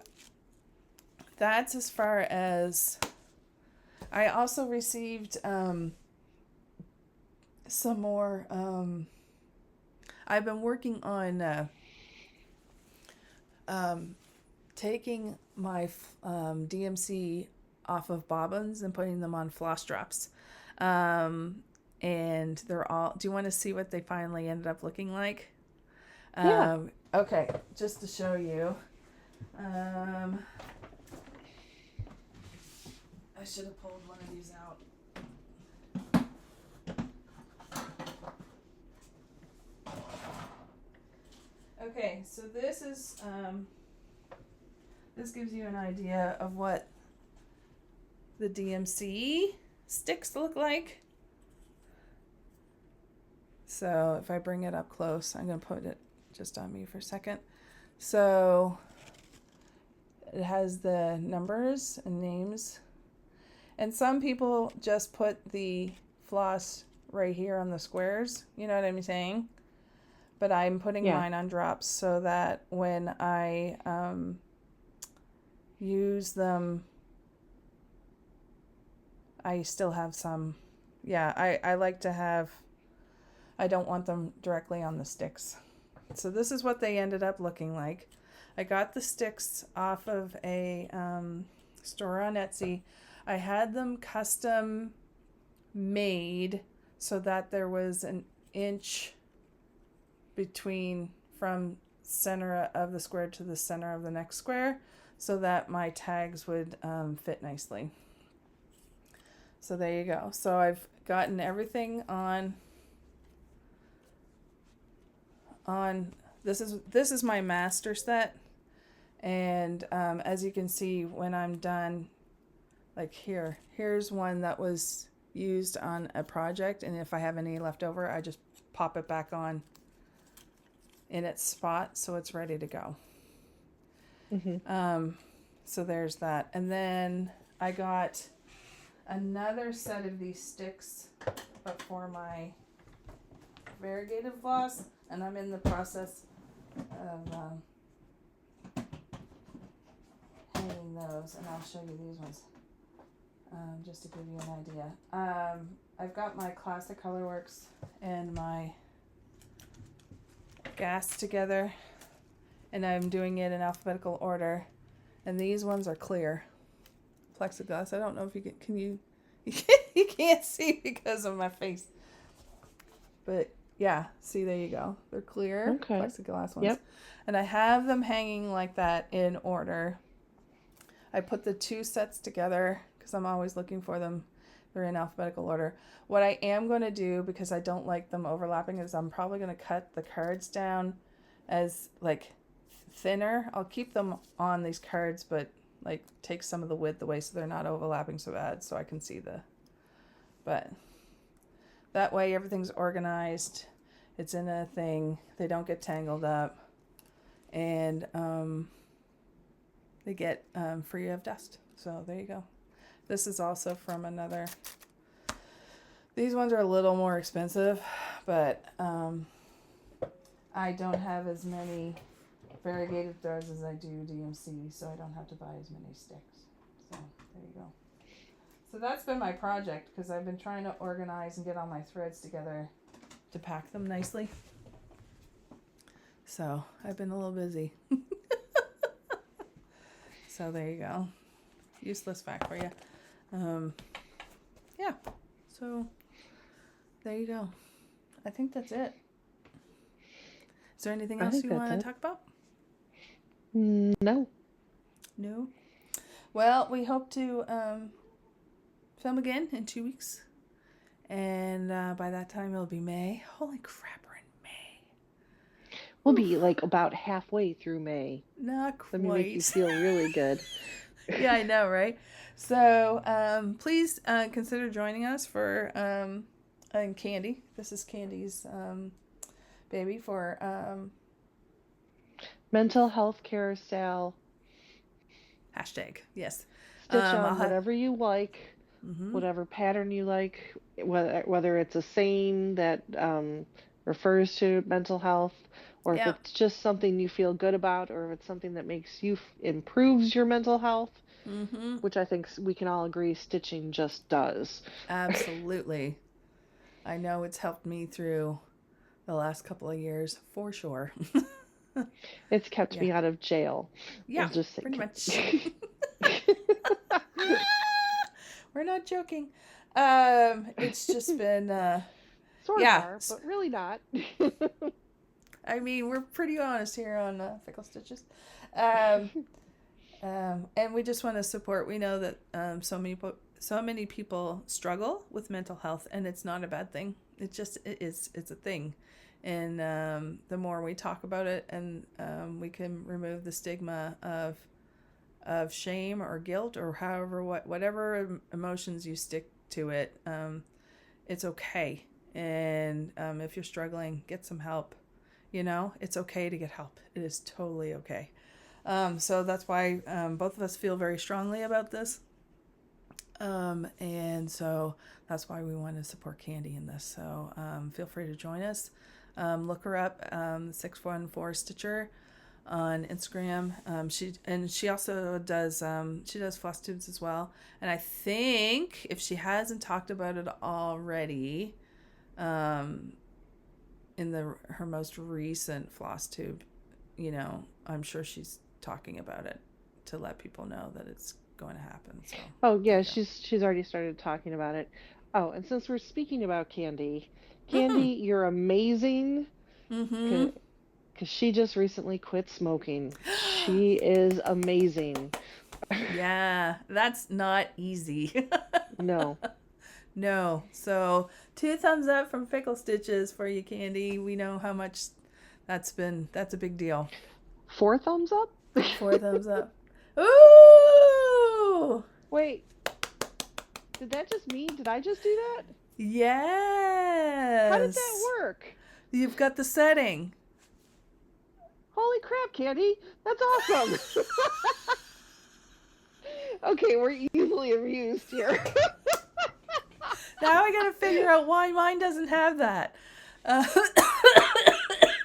that's as far as I also received some more I've been working on taking my DMC off of bobbins and putting them on floss drops. And they're all, do you want to see what they finally ended up looking like? Yeah. Okay, just to show you. I should have pulled one of these out. Okay, so this gives you an idea of what the DMC sticks look like. So if I bring it up close, I'm going to put it just on me for a second. So it has the numbers and names. And some people just put the floss right here on the squares. You know what I'm saying? But I'm putting mine on drops so that when I use them, I still have some. Yeah, I like to have, I don't want them directly on the sticks. So this is what they ended up looking like. I got the sticks off of a store on Etsy. I had them custom made so that there was an inch between from center of the square to the center of the next square so that my tags would fit nicely. So there you go. So I've gotten everything on this is my master set, and as you can see when I'm done, like here's one that was used on a project, and if I have any left over I just pop it back on in its spot so it's ready to go. Mm-hmm. So there's that, and then I got another set of these sticks but for my variegated floss, and I'm in the process of hanging those, and I'll show you these ones just to give you an idea. I've got my Classic Colorworks and my gas together, and I'm doing it in alphabetical order, and these ones are clear plexiglass. I don't know if you can you can't see because of my face, but yeah, see, there you go. They're clear plexiglass ones. Yep. And I have them hanging like that in order. I put the two sets together because I'm always looking for them. They're in alphabetical order. What I am going to do, because I don't like them overlapping, is I'm probably going to cut the cards down as like thinner. I'll keep them on these cards, but like take some of the width away so they're not overlapping so bad, so I can see but that way everything's organized. It's in a thing. They don't get tangled up, and they get free of dust. So there you go. This is also from another. These ones are a little more expensive, but I don't have as many variegated threads as I do DMC, so I don't have to buy as many sticks. So there you go. So that's been my project, because I've been trying to organize and get all my threads together to pack them nicely. So I've been a little busy. So there you go. Useless fact for you. Yeah. So there you go. I think that's it. Is there anything else you want to talk about? No. No? Well, we hope to film again in 2 weeks. And by that time, it'll be May. Holy crap, we're in May. We'll be like about halfway through May. Not quite. Let me make you feel really good. Yeah, I know, right? So please consider joining us for and Candy. This is Candy's baby for mental health carousel. Hashtag, yes. Stitch on whatever you like, whatever pattern you like, whether it's a saying that refers to mental health, or if it's just something you feel good about, or if it's something that makes you improves your mental health, which I think we can all agree stitching just does. Absolutely. I know it's helped me through the last couple of years, for sure. It's kept me out of jail. Yeah, I'll just say pretty much. We're not joking. It's just been... sort of are, but really not. I mean, we're pretty honest here on Fickle Stitches. And we just want to support. We know that so many people struggle with mental health, and it's not a bad thing. It's a thing. And the more we talk about it, and we can remove the stigma of shame or guilt, or whatever emotions you stick to it, it's okay. And if you're struggling, get some help. You know, it's okay to get help. It is totally okay. So that's why both of us feel very strongly about this. And so that's why we want to support Candy in this. So feel free to join us. Look her up, 614 Stitcher on Instagram. She also does Flosstubes as well. And I think if she hasn't talked about it already, in her most recent Flosstube, I'm sure she's talking about it to let people know that it's going to happen. So. Oh yeah, she's already started talking about it. Oh, and since we're speaking about Candy, you're amazing. Because she just recently quit smoking. She is amazing. Yeah, that's not easy. No. No. So 2 thumbs up from Fickle Stitches for you, Candy. We know how much that's a big deal. 4 thumbs up? 4 thumbs up. Ooh! Wait. Did that just mean? Did I just do that? Yes. How did that work? You've got the setting. Holy crap, Candy. That's awesome. Okay, we're easily amused here. Now I gotta figure out why mine doesn't have that.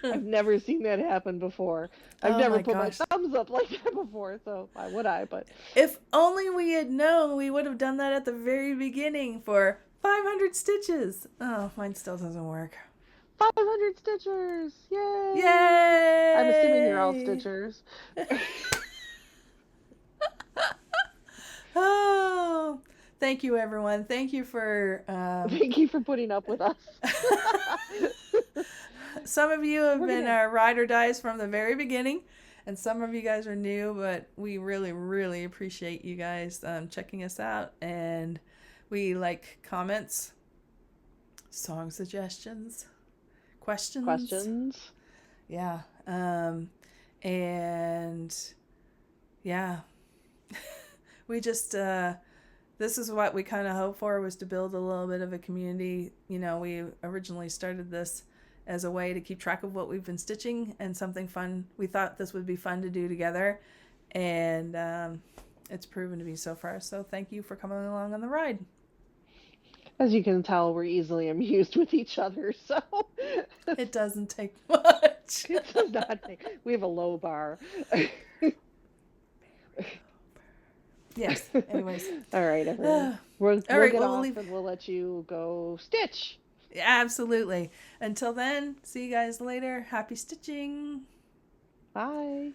I've never seen that happen before. I've never put my thumbs up like that before, so why would I? But if only we had known, we would have done that at the very beginning for 500 stitches. Oh, mine still doesn't work. 500 stitchers! Yay! Yay! I'm assuming you're all stitchers. Oh, thank you, everyone. Thank you for putting up with us. Some of you have been our ride or dies from the very beginning, and some of you guys are new, but we really, really appreciate you guys checking us out. And we like comments, song suggestions, questions. Yeah. And yeah, we just, this is what we kind of hoped for, was to build a little bit of a community. You know, we originally started this as a way to keep track of what we've been stitching and something fun. We thought this would be fun to do together, and it's proven to be so far. So thank you for coming along on the ride. As you can tell, we're easily amused with each other, so It doesn't take much. it does not take. We have a low bar. Yes. Anyways. All right, everyone. We'll right, get well, off we'll leave. and we'll let you go stitch. Absolutely. Until then, see you guys later. Happy stitching. Bye.